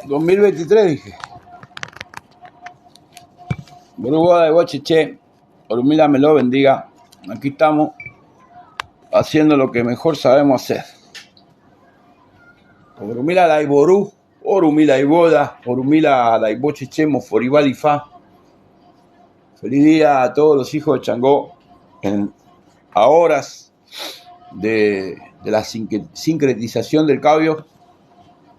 2023 dije. Buruboda de Bocheche, Orumila me lo bendiga. Aquí estamos haciendo lo que mejor sabemos hacer. Orumila la Iború, Orumila Iboda, Orumila la Ibocheche, Moforibal Ifá. Feliz día a todos los hijos de Changó a horas de la sincretización del cabio.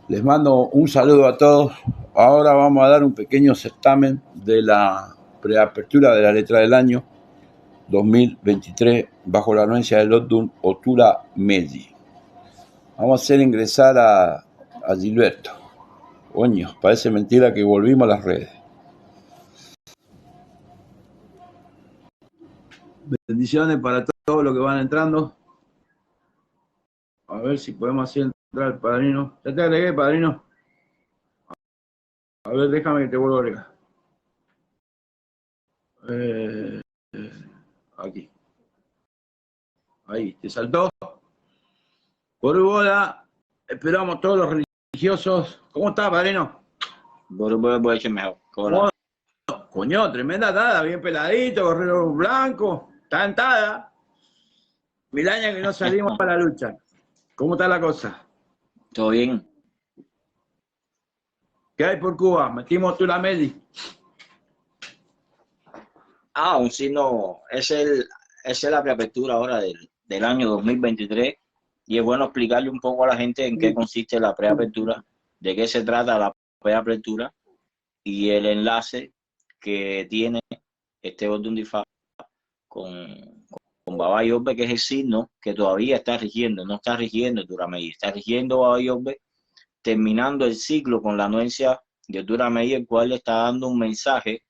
Les mando un saludo a todos. Ahora vamos a dar un pequeño certamen de la preapertura de la letra del año 2023 bajo la anuencia del Odun Otura Medi. Vamos a hacer ingresar a Gilberto. Coño, parece mentira que volvimos a las redes. Bendiciones para todos los que van entrando. A ver si podemos hacer entrar al padrino. Ya te agregué, padrino. A ver, déjame que te vuelva a agregar. Aquí. Ahí, ¿te saltó? Boruboda, esperamos todos los religiosos. ¿Cómo está, padrino? Boruboda puede ser mejor. ¿Cómo? Coño, tremenda tada, bien peladito, gorrero blanco, tantada. 1000 años que no salimos para la lucha. ¿Cómo está la cosa? ¿Todo bien? ¿Qué hay por Cuba? Metimos tú la Medi. Un signo, esa es la preapertura ahora del año 2023 y es bueno explicarle un poco a la gente en qué consiste la preapertura, de qué se trata la preapertura y el enlace que tiene este Odun Difá con Baba Yorbe, que es el signo que todavía está rigiendo, no está rigiendo Turamey, está rigiendo Baba Yorbe, terminando el ciclo con la anuencia de Turamey, el cual le está dando un mensaje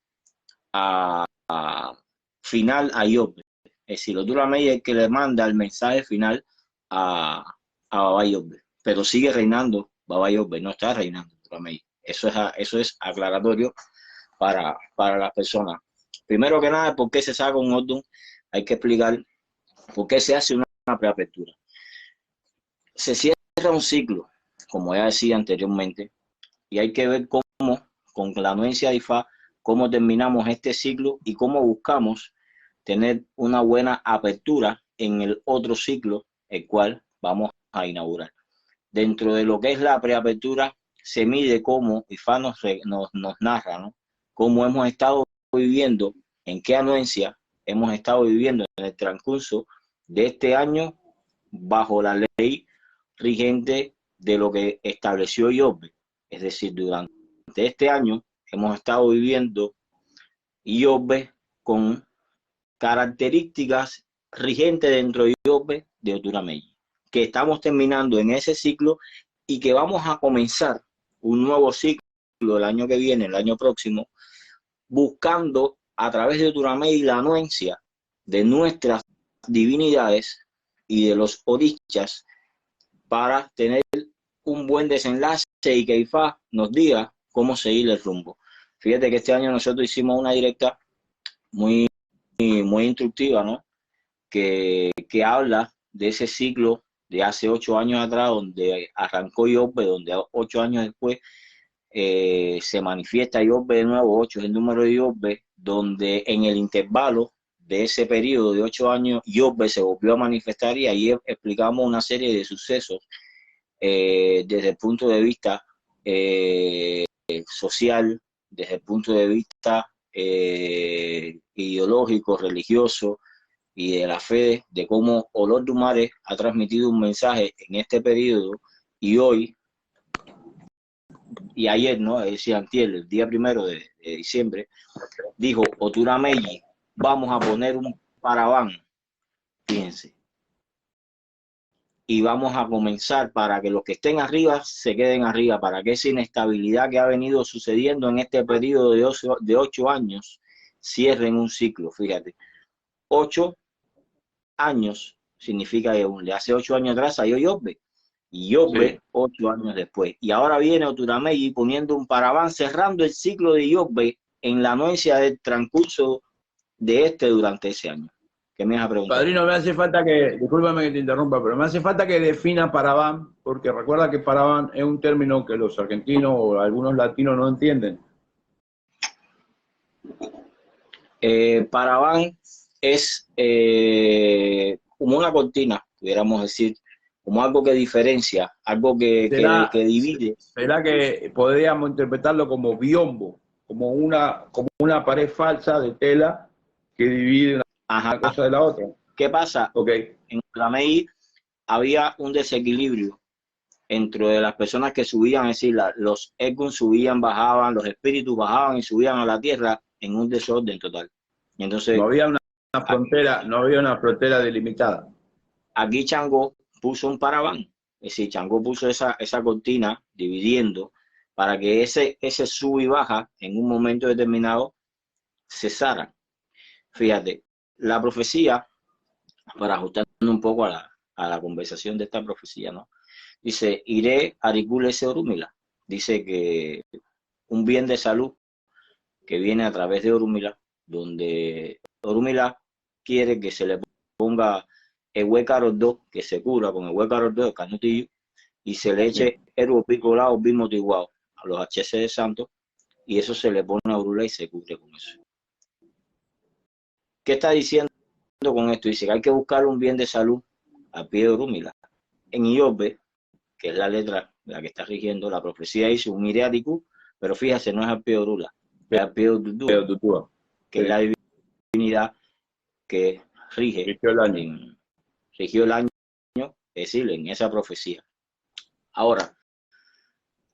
final a Yorbe. Es decir, Turamey es el que le manda el mensaje final a Baba Yorbe, pero sigue reinando Baba Yorbe, no está reinando Turamey. Eso es aclaratorio para las personas. Primero que nada, ¿por qué se saca un Odun? Hay que explicar por qué se hace una preapertura. Se cierra un ciclo, como ya decía anteriormente, y hay que ver cómo, con la anuencia de Ifá, cómo terminamos este ciclo y cómo buscamos tener una buena apertura en el otro ciclo, el cual vamos a inaugurar. Dentro de lo que es la preapertura, se mide cómo Ifá nos narra, ¿no? Cómo hemos estado viviendo, en qué anuencia hemos estado viviendo en el transcurso de este año bajo la ley rigente de lo que estableció Yorbe. Es decir, durante este año hemos estado viviendo Yorbe con características rigentes dentro de Yorbe de Oturamey, que estamos terminando en ese ciclo y que vamos a comenzar un nuevo ciclo el año que viene, el año próximo, buscando a través de Oturamey la anuencia de nuestras divinidades y de los orichas para tener un buen desenlace y que Ifá nos diga cómo seguir el rumbo. Fíjate que este año nosotros hicimos una directa muy instructiva, ¿no? Que habla de ese ciclo de hace 8 años atrás, donde arrancó Yorbe, donde 8 años después se manifiesta Yorbe de nuevo. 8 es el número de Yorbe, donde en el intervalo de ese periodo de 8 años Yorbe se volvió a manifestar, y ahí explicamos una serie de sucesos desde el punto de vista social, desde el punto de vista ideológico, religioso y de la fe, de cómo Olodumare ha transmitido un mensaje en este periodo, y hoy y ayer, ¿no? Es decir, antier, el día 1 de diciembre, dijo Oturamey, vamos a poner un paraván, fíjense, y vamos a comenzar para que los que estén arriba se queden arriba, para que esa inestabilidad que ha venido sucediendo en este periodo de 8 años cierren un ciclo. Fíjate, 8 años significa que de hace 8 años atrás salió Yorbe, y Yorbe sí. 8 años después, y ahora viene Oturamey poniendo un paraván, cerrando el ciclo de Yorbe en la anuencia del transcurso de durante ese año. ¿Qué me vas a preguntar? Padrino, me hace falta que, discúlpame que te interrumpa, pero me hace falta que defina Paraván, porque recuerda que Paraván es un término que los argentinos o algunos latinos no entienden. Paraván es como una cortina, pudiéramos decir, como algo que diferencia, algo que divide. ¿Será que podríamos interpretarlo como biombo, como una pared falsa de tela que divide una cosa de la otra? ¿Qué pasa? Okay. En Utramei había un desequilibrio entre las personas que subían, es decir, los Egun subían, bajaban, los espíritus bajaban y subían a la tierra en un desorden total. Y entonces, no había una frontera delimitada. Aquí Changó puso un paraván, es decir, Changó puso esa cortina dividiendo para que ese sub y baja en un momento determinado cesara. Fíjate, la profecía, para ajustarnos un poco a la conversación de esta profecía, ¿no? Dice, iré aricule ese Orúmila. Dice que un bien de salud que viene a través de Orúmila, donde Orúmila quiere que se le ponga el huécaro 2, que se cura con el huécaro 2 del canutillo, y se le eche el picolado bien motivado a los HS de Santos, y eso se le pone a Orula y se cubre con eso. ¿Qué está diciendo con esto? Dice que hay que buscar un bien de salud a pie de Orúmila. En Iobbe, que es la letra la que está rigiendo, la profecía dice un iriático, pero fíjate, no es al pie de Orula, es al pie de Tutúa, que es la divinidad que rigió el año, es decir, en esa profecía. Ahora,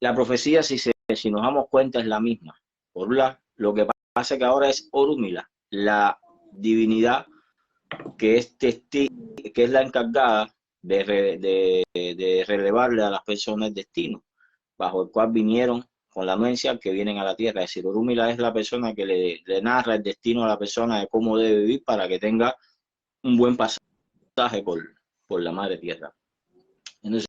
la profecía, si nos damos cuenta, es la misma. Orula, lo que pasa es que ahora es Orúmila, la divinidad que es la encargada de relevarle a las personas el destino, bajo el cual vinieron con la anuencia que vienen a la tierra. Es decir, Orúmila es la persona que le narra el destino a la persona de cómo debe vivir para que tenga un buen pasaje por la madre tierra. Entonces,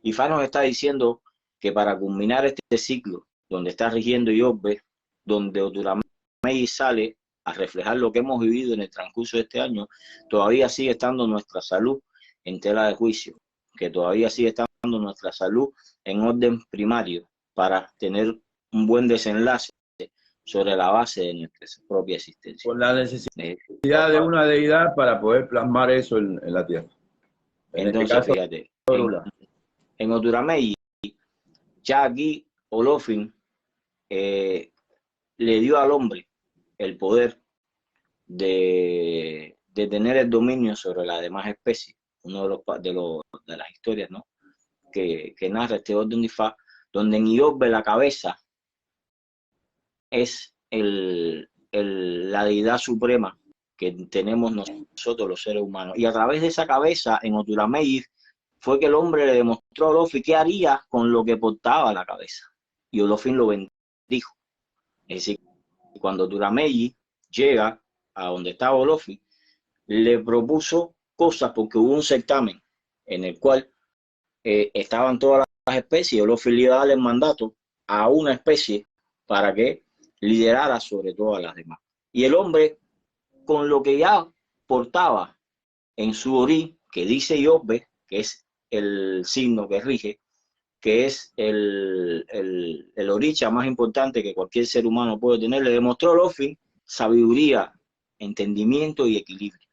Ifá nos está diciendo que para culminar este ciclo, donde está rigiendo Iobbe, donde Oturamey sale a reflejar lo que hemos vivido en el transcurso de este año, todavía sigue estando nuestra salud en tela de juicio, que todavía sigue estando nuestra salud en orden primario para tener un buen desenlace sobre la base de nuestra propia existencia. Con la necesidad de una deidad para poder plasmar eso en la tierra. Entonces, este caso, fíjate, en Oturamey, ya aquí Olofin le dio al hombre el poder de tener el dominio sobre las demás especies. Uno de las historias, ¿no?, que narra este orden de Ifá, donde en Iobbe la cabeza es la deidad suprema que tenemos nosotros los seres humanos. Y a través de esa cabeza, en Oturamey, fue que el hombre le demostró a Olofin qué haría con lo que portaba la cabeza. Y Olofin lo bendijo. Es decir, cuando Oturamey llega a donde estaba Olofin, le propuso cosas porque hubo un certamen en el cual estaban todas las especies y Olofin le iba a dar el mandato a una especie para que liderara sobre todas las demás. Y el hombre, con lo que ya portaba en su orí, que dice Iobbe, que es el signo que rige, que es el oricha más importante que cualquier ser humano puede tener, le demostró a Olofin sabiduría, entendimiento y equilibrio.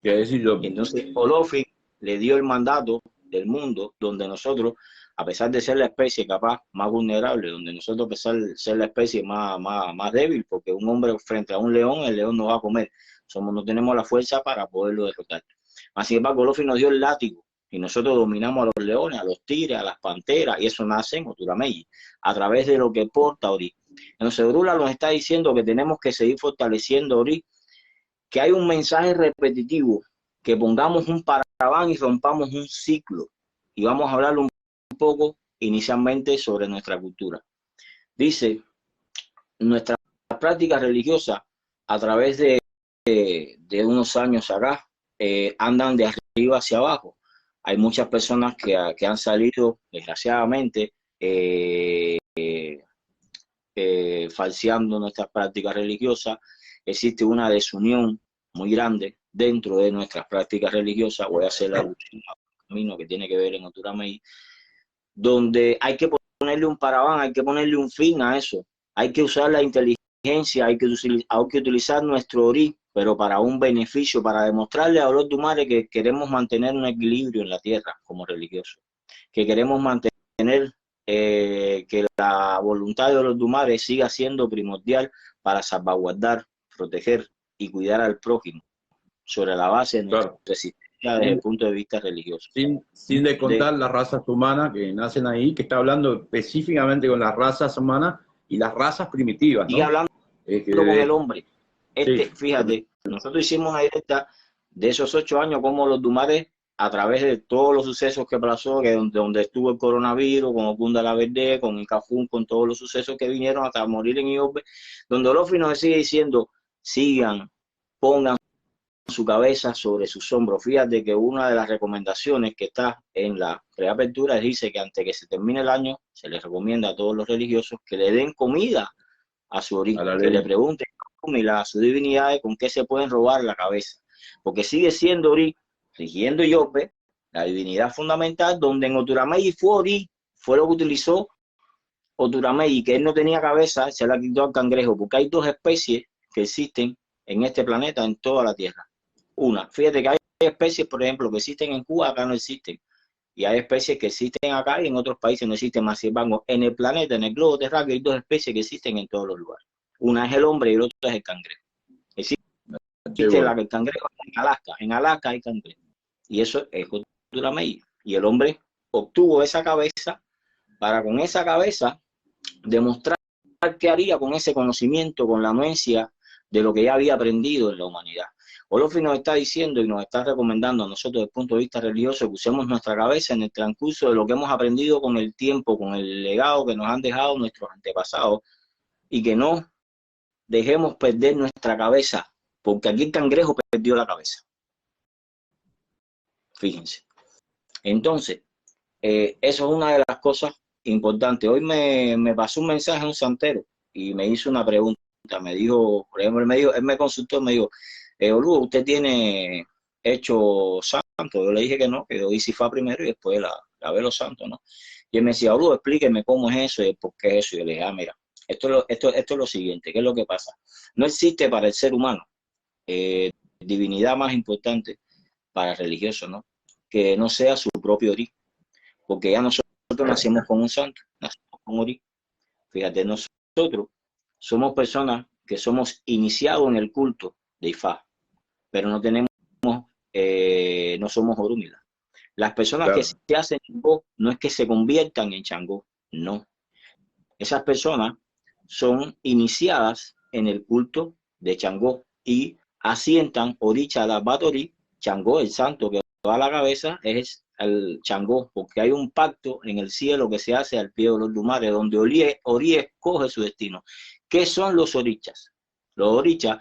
Y entonces Olofin le dio el mandato del mundo, donde nosotros, a pesar de ser la especie capaz más vulnerable, donde nosotros, a pesar de ser la especie más débil, porque un hombre frente a un león, el león no va a comer, no tenemos la fuerza para poderlo derrotar. Sin embargo, Olofin nos dio el látigo, y nosotros dominamos a los leones, a los tigres, a las panteras, y eso nace en Oturamey, a través de lo que porta Ori. Entonces, Orula nos está diciendo que tenemos que seguir fortaleciendo Ori, que hay un mensaje repetitivo, que pongamos un paraván y rompamos un ciclo. Y vamos a hablar un poco inicialmente sobre nuestra cultura. Dice, nuestra práctica religiosa a través de unos años acá andan de arriba hacia abajo. Hay muchas personas que han salido, desgraciadamente, falseando nuestras prácticas religiosas. Existe una desunión muy grande dentro de nuestras prácticas religiosas. Voy a hacer la alusión al camino que tiene que ver en Oturamey, donde hay que ponerle un paraván, hay que ponerle un fin a eso. Hay que usar la inteligencia, hay que utilizar nuestro orí, pero para un beneficio, para demostrarle a los Dumares que queremos mantener un equilibrio en la tierra como religiosos, que queremos mantener que la voluntad de los Dumares siga siendo primordial para salvaguardar, proteger y cuidar al prójimo sobre la base de nuestra existencia desde el punto de vista religioso. Sin descontar las razas humanas que nacen ahí, que está hablando específicamente con las razas humanas y las razas primitivas, ¿no? Y hablando con el hombre. Sí. Fíjate, nosotros hicimos una directa de esos 8 años, como los Dumares, a través de todos los sucesos que pasó, que donde estuvo el coronavirus, con Okunda la Verde, con Icafún, con todos los sucesos que vinieron hasta morir en Iobbe, donde Olofi nos sigue diciendo, sigan, pongan su cabeza sobre sus hombros. Fíjate que una de las recomendaciones que está en la preapertura dice que antes que se termine el año, se les recomienda a todos los religiosos que le den comida a su origen, que le pregunten a sus divinidades con qué se pueden robar la cabeza, porque sigue siendo Ori, rigiendo Iobbe, la divinidad fundamental, donde en Oturamey fue Ori, fue lo que utilizó Oturamey, que él no tenía cabeza, se la quitó al cangrejo, porque hay 2 especies que existen en este planeta, en toda la Tierra. Una, fíjate que hay especies, por ejemplo, que existen en Cuba, acá no existen. Y hay especies que existen acá y en otros países no existen más. Sin embargo, en el planeta, en el globo terráqueo, hay 2 especies que existen en todos los lugares. Una es el hombre y el otro es el cangrejo. Existe el cangrejo en Alaska hay cangrejo. Y eso es cultura maya. Y el hombre obtuvo esa cabeza para con esa cabeza demostrar qué haría con ese conocimiento, con la anuencia de lo que ya había aprendido en la humanidad. Olofi nos está diciendo y nos está recomendando a nosotros desde el punto de vista religioso que usemos nuestra cabeza en el transcurso de lo que hemos aprendido con el tiempo, con el legado que nos han dejado nuestros antepasados, y que no dejemos perder nuestra cabeza, porque aquí el cangrejo perdió la cabeza. Fíjense. Entonces, eso es una de las cosas importantes. Hoy me pasó un mensaje un santero y me hizo una pregunta. Me dijo, por ejemplo, él me consultó, me dijo, Olu, ¿usted tiene hecho santo? Yo le dije que no, que yo hice Ifá primero y después la ve los santos, ¿no? Y él me decía, Olu, explíqueme cómo es eso y por qué es eso. Y yo le dije, mira, esto es lo siguiente, ¿qué es lo que pasa? No existe para el ser humano divinidad más importante para el religioso, ¿no? Que no sea su propio origen, porque ya nosotros nacimos con un santo, nacimos con Ori. Fíjate, nosotros somos personas que somos iniciados en el culto de Ifá, pero no tenemos, no somos Orúmila. Las personas que se hacen Changó no es que se conviertan en Changó, no. Esas personas son iniciadas en el culto de Changó y asientan Oricha la Batori, Changó, el santo que va a la cabeza, es el Changó, porque hay un pacto en el cielo que se hace al pie de los lumares, donde Ori escoge su destino. ¿Qué son los orichas? Los orichas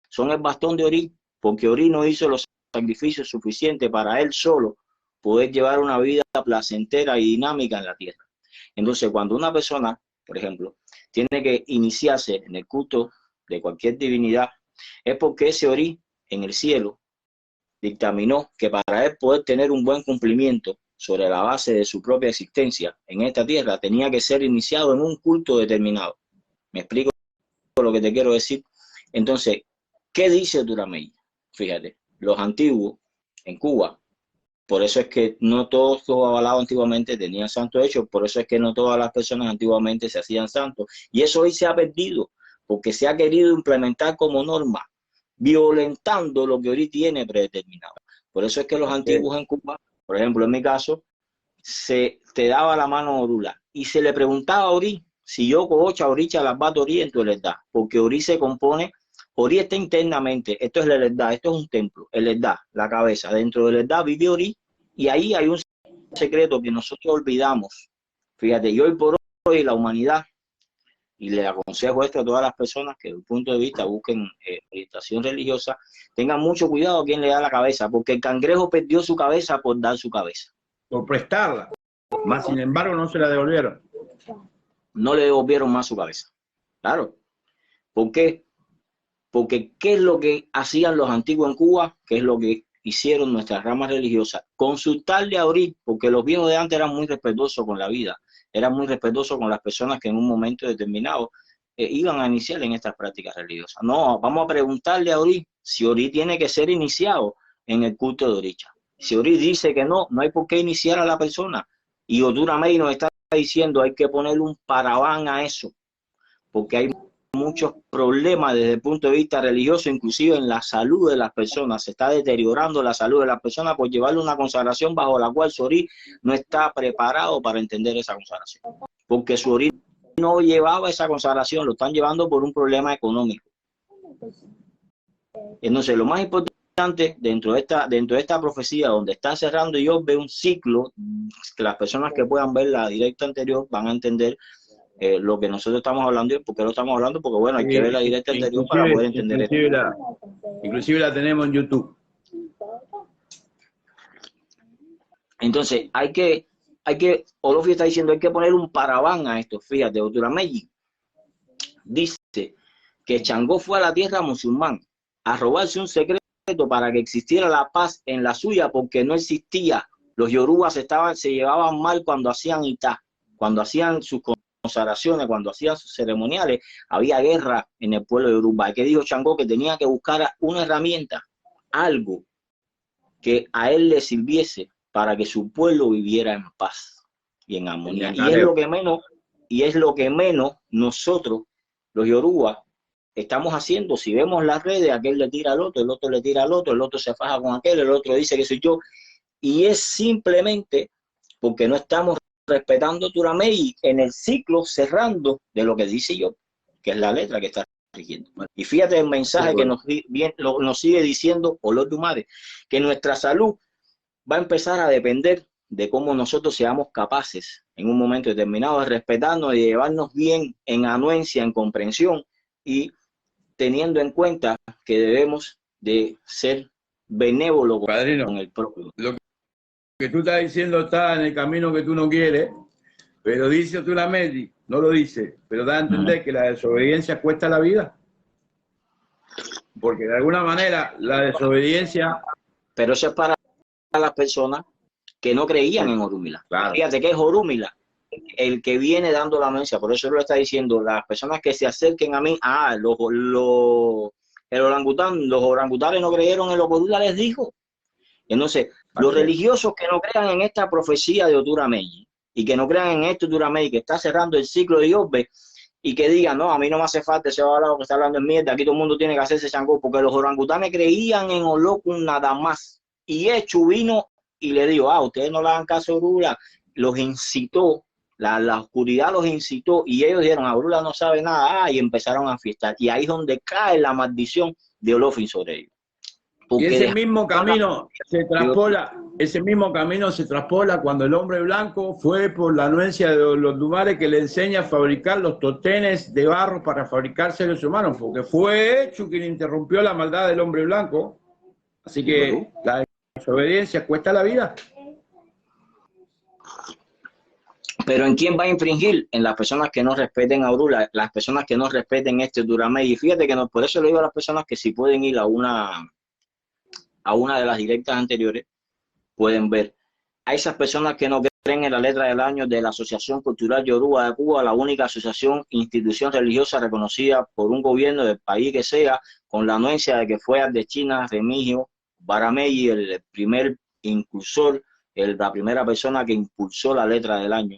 son el bastón de Ori, porque Ori no hizo los sacrificios suficientes para él solo poder llevar una vida placentera y dinámica en la tierra. Entonces, cuando una persona, por ejemplo, tiene que iniciarse en el culto de cualquier divinidad, es porque ese Ori en el cielo dictaminó que para él poder tener un buen cumplimiento sobre la base de su propia existencia en esta tierra, tenía que ser iniciado en un culto determinado. ¿Me explico lo que te quiero decir? Entonces, ¿qué dice Oturamey? Fíjate, los antiguos en Cuba, por eso es que no todos los avalados antiguamente tenían santos hechos, por eso es que no todas las personas antiguamente se hacían santos. Y eso hoy se ha perdido, porque se ha querido implementar como norma, violentando lo que hoy tiene predeterminado. Por eso es que los antiguos en Cuba, por ejemplo, en mi caso, se te daba la mano Orula y se le preguntaba a Ori si yo cocha Oricha las va a Ori en tu heredad, porque Ori se compone, Ori está internamente, esto es la heredad, esto es un templo, el heredad, la cabeza, dentro del heredad vive Ori y ahí hay un secreto que nosotros olvidamos. Fíjate, y hoy por hoy la humanidad, y le aconsejo esto a todas las personas que desde un punto de vista busquen orientación religiosa, tengan mucho cuidado a quien le da la cabeza, porque el cangrejo perdió su cabeza por dar su cabeza. Por prestarla, más sin embargo no se la devolvieron. No le devolvieron más su cabeza. Claro. ¿Por qué? Porque ¿qué es lo que hacían los antiguos en Cuba? ¿Qué es lo que hicieron nuestras ramas religiosas? Consultarle a orir, porque los viejos de antes eran muy respetuosos con la vida, eran muy respetuosos con las personas que en un momento determinado iban a iniciar en estas prácticas religiosas. No, vamos a preguntarle a Ori si Ori tiene que ser iniciado en el culto de Oricha. Si Ori dice que no, no hay por qué iniciar a la persona. Y Otura May nos está diciendo hay que ponerle un parabán a eso, porque hay muchos problemas desde el punto de vista religioso, inclusive en la salud de las personas. Se está deteriorando la salud de las personas por llevarle una consagración bajo la cual Sori no está preparado para entender esa consagración. Porque Sori no llevaba esa consagración, lo están llevando por un problema económico. Entonces, lo más importante dentro de esta profecía, donde están cerrando, yo veo un ciclo, que las personas que puedan ver la directa anterior van a entender lo que nosotros estamos hablando y por qué lo estamos hablando, porque bueno, hay que ver la directa anterior para poder entender esto. Inclusive la tenemos en YouTube. Entonces, Olofi está diciendo, hay que poner un parabán a esto. Fíjate, Oturameyi dice que Changó fue a la tierra musulmán a robarse un secreto para que existiera la paz en la suya, porque no existía. Los yorubas se llevaban mal cuando hacían itá, cuando hacían sus consagraciones, cuando hacían sus ceremoniales, había guerra en el pueblo de Yoruba. ¿Qué dijo Changó? Que tenía que buscar una herramienta, algo que a él le sirviese para que su pueblo viviera en paz y en armonía. Y es lo que menos nosotros, los yorubas, estamos haciendo. Si vemos las redes, aquel le tira al otro, el otro le tira al otro, el otro se faja con aquel, el otro dice que soy yo. Y es simplemente porque no estamos respetando Turamey en el ciclo cerrando de lo que dice yo, que es la letra que está rigiendo. Y fíjate el mensaje que nos sigue diciendo Olor Dumare, que nuestra salud va a empezar a depender de cómo nosotros seamos capaces en un momento determinado de respetarnos, de llevarnos bien en anuencia, en comprensión y teniendo en cuenta que debemos de ser benévolos con el propio. Lo que tú estás diciendo está en el camino que tú no quieres, pero dice Oturameyi, no lo dice, pero da a entender que la desobediencia cuesta la vida. Porque de alguna manera la desobediencia... Pero eso es para las personas que no creían en Orúmila. Claro. Fíjate que es Orúmila el que viene dando la anuencia, por eso lo está diciendo, las personas que se acerquen a mí, los orangutanes no creyeron en lo que Orúmila les dijo. Entonces, los religiosos que no crean en esta profecía de Oturameyi y que no crean en esto Oturameyi, que está cerrando el ciclo de Yorbe, y que digan, no, a mí no me hace falta ese balado que está hablando en mierda, aquí todo el mundo tiene que hacerse Changó, porque los orangutanes creían en Olokun nada más. Y Echu vino y le dijo, ustedes no le hagan caso a Orula, los incitó, la oscuridad los incitó, y ellos dijeron, Orula no sabe nada, y empezaron a fiestar. Y ahí es donde cae la maldición de Olofin sobre ellos. Porque y ese mismo camino se traspola cuando el hombre blanco fue por la anuencia de los Dumare que le enseña a fabricar los totenes de barro para fabricar seres humanos, porque fue Echu quien interrumpió la maldad del hombre blanco. Así que la desobediencia cuesta la vida. Pero ¿en quién va a infringir? En las personas que no respeten a Orula, las personas que no respeten este Oturameyi. Y fíjate que por eso le digo a las personas que si pueden ir a una de las directas anteriores, pueden ver a esas personas que no creen en la letra del año de la Asociación Cultural Yoruba de Cuba, la única asociación, institución religiosa reconocida por un gobierno del país que sea, con la anuencia de que fue de China, Remigio Barameyi, el primer impulsor, la primera persona que impulsó la letra del año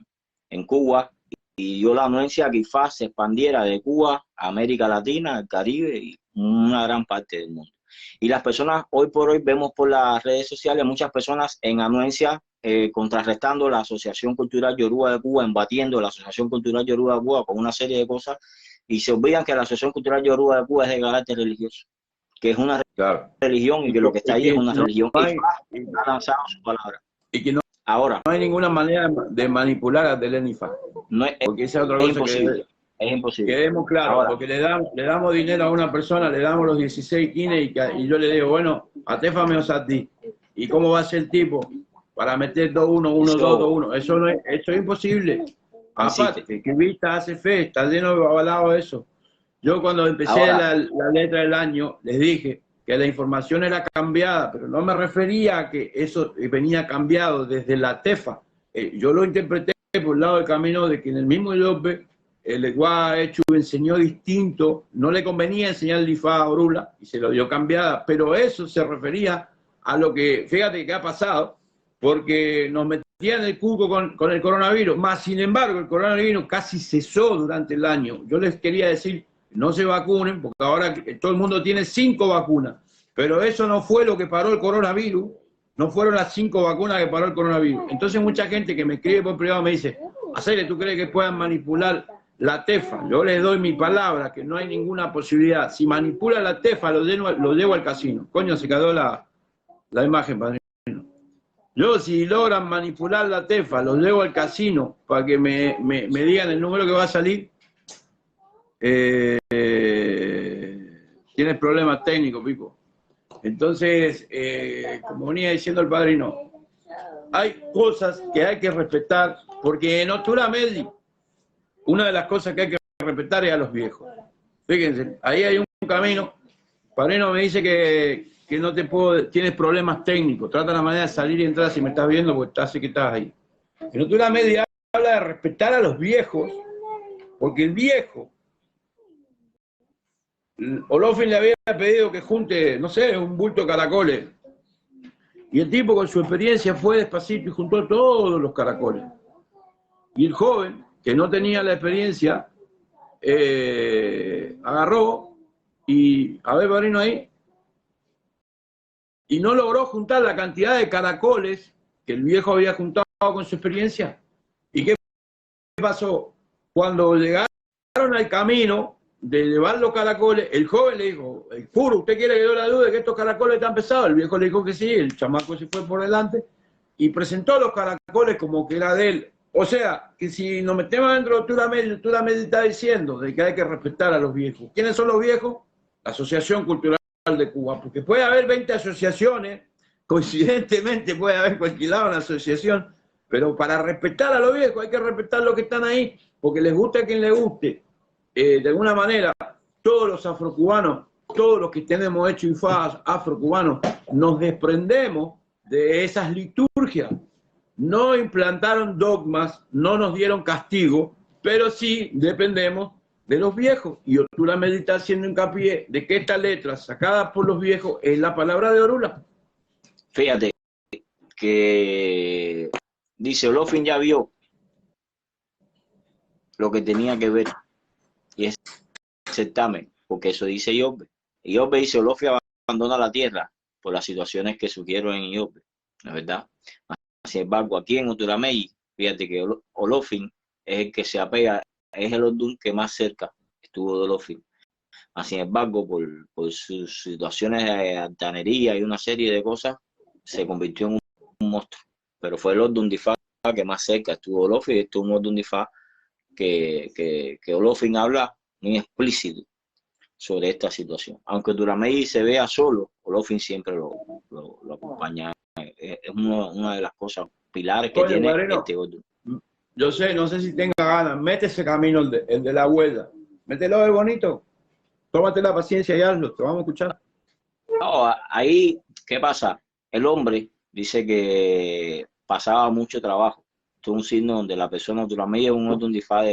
en Cuba, y dio la anuencia que IFA se expandiera de Cuba a América Latina, el Caribe y una gran parte del mundo. Y las personas, hoy por hoy, vemos por las redes sociales muchas personas en anuencia contrarrestando la Asociación Cultural Yoruba de Cuba, embatiendo la Asociación Cultural Yoruba de Cuba con una serie de cosas, y se olvidan que la Asociación Cultural Yoruba de Cuba es de carácter religioso, que es una religión y que lo que está ahí es una religión y ha lanzado su palabra. Y que no hay ninguna manera de manipular a Telenifa. No es, porque esa es otra cosa imposible. Es imposible. Quedemos claros, ahora, porque le damos dinero a una persona, le damos los 16 kines y yo le digo, bueno, atéfame a ti. ¿Y cómo va a ser el tipo? Para meter 2-1, 1-2, 2-1. Eso es imposible. Aparte, que vista hace fe, está lleno de avalado eso. Yo cuando empecé Ahora, la letra del año, les dije que la información era cambiada, pero no me refería a que eso venía cambiado desde la TEFA. Yo lo interpreté por el lado del camino de que en el mismo Ilope el lenguaje hecho enseñó distinto, no le convenía enseñar el IFA a Orula y se lo dio cambiada, pero eso se refería a lo que, fíjate que ha pasado, porque nos metían el cuco con el coronavirus, más sin embargo el coronavirus casi cesó durante el año. Yo les quería decir, no se vacunen, porque ahora todo el mundo tiene 5 vacunas, pero eso no fue lo que paró el coronavirus, no fueron las 5 vacunas que paró el coronavirus. Entonces mucha gente que me escribe por privado me dice, Acele, ¿tú crees que puedan manipular la TEFA? Yo les doy mi palabra, que no hay ninguna posibilidad. Si manipula la TEFA, lo llevo al casino. Coño, se quedó la imagen, padrino. Yo, si logran manipular la TEFA, los llevo al casino para que me digan el número que va a salir. Tienes problemas técnicos, Pico. Entonces, como venía diciendo el padrino, hay cosas que hay que respetar, porque en Otura Medi, una de las cosas que hay que respetar es a los viejos. Fíjense, ahí hay un camino. El padrino me dice que no te puedo, tienes problemas técnicos, trata la manera de salir y entrar si me estás viendo, porque sé que estás ahí. En Otura Medi habla de respetar a los viejos, porque el viejo, Olofin le había pedido que junte, no sé, un bulto de caracoles. Y el tipo con su experiencia fue despacito y juntó todos los caracoles. Y el joven, que no tenía la experiencia, agarró y, a ver, padrino ahí, y no logró juntar la cantidad de caracoles que el viejo había juntado con su experiencia. ¿Y qué pasó? Cuando llegaron al camino de llevar los caracoles, el joven le dijo, el puro, ¿usted quiere que yo le dude de que estos caracoles están pesados? El viejo le dijo que sí, el chamaco se fue por delante y presentó los caracoles como que era de él. O sea, que si nos metemos dentro de Otura Medi está diciendo de que hay que respetar a los viejos. ¿Quiénes son los viejos? La Asociación Cultural de Cuba, porque puede haber 20 asociaciones, coincidentemente puede haber cualquier lado una asociación, pero para respetar a los viejos hay que respetar los que están ahí, porque les guste a quien les guste. De alguna manera, todos los afrocubanos, todos los que tenemos hecho IFAs afrocubanos, nos desprendemos de esas liturgias. No implantaron dogmas, no nos dieron castigo, pero sí dependemos de los viejos. Y Otura Medi está haciendo hincapié de que esta letra sacada por los viejos es la palabra de Orula. fíjate que dice, Olofin ya vio lo que tenía que ver y es certamen, porque eso dice Iobbe. Iobbe dice, Olofin abandona la tierra por las situaciones que surgieron en Iobbe, ¿no es verdad? Sin embargo, aquí en Otura Medi, fíjate que Olofin es el que se apega, es el Odun que más cerca estuvo de Olofin. Sin embargo, por sus situaciones de altanería y una serie de cosas, se convirtió en un monstruo. Pero fue el Odun Difá que más cerca estuvo Olofin, y estuvo un Odun Difá que Olofin habla muy explícito sobre esta situación. Aunque Turamey se vea solo, Olofin siempre lo acompaña. Es una de las cosas pilares que tiene padrino, este Odun. yo sé, no sé si tenga ganas, mete ese camino, el de la abuela. Mételo de bonito. Tómate la paciencia y hazlo, te vamos a escuchar. No, ahí, ¿qué pasa? El hombre dice que pasaba mucho trabajo. Esto es un signo donde la persona naturalmente es un Odun Difá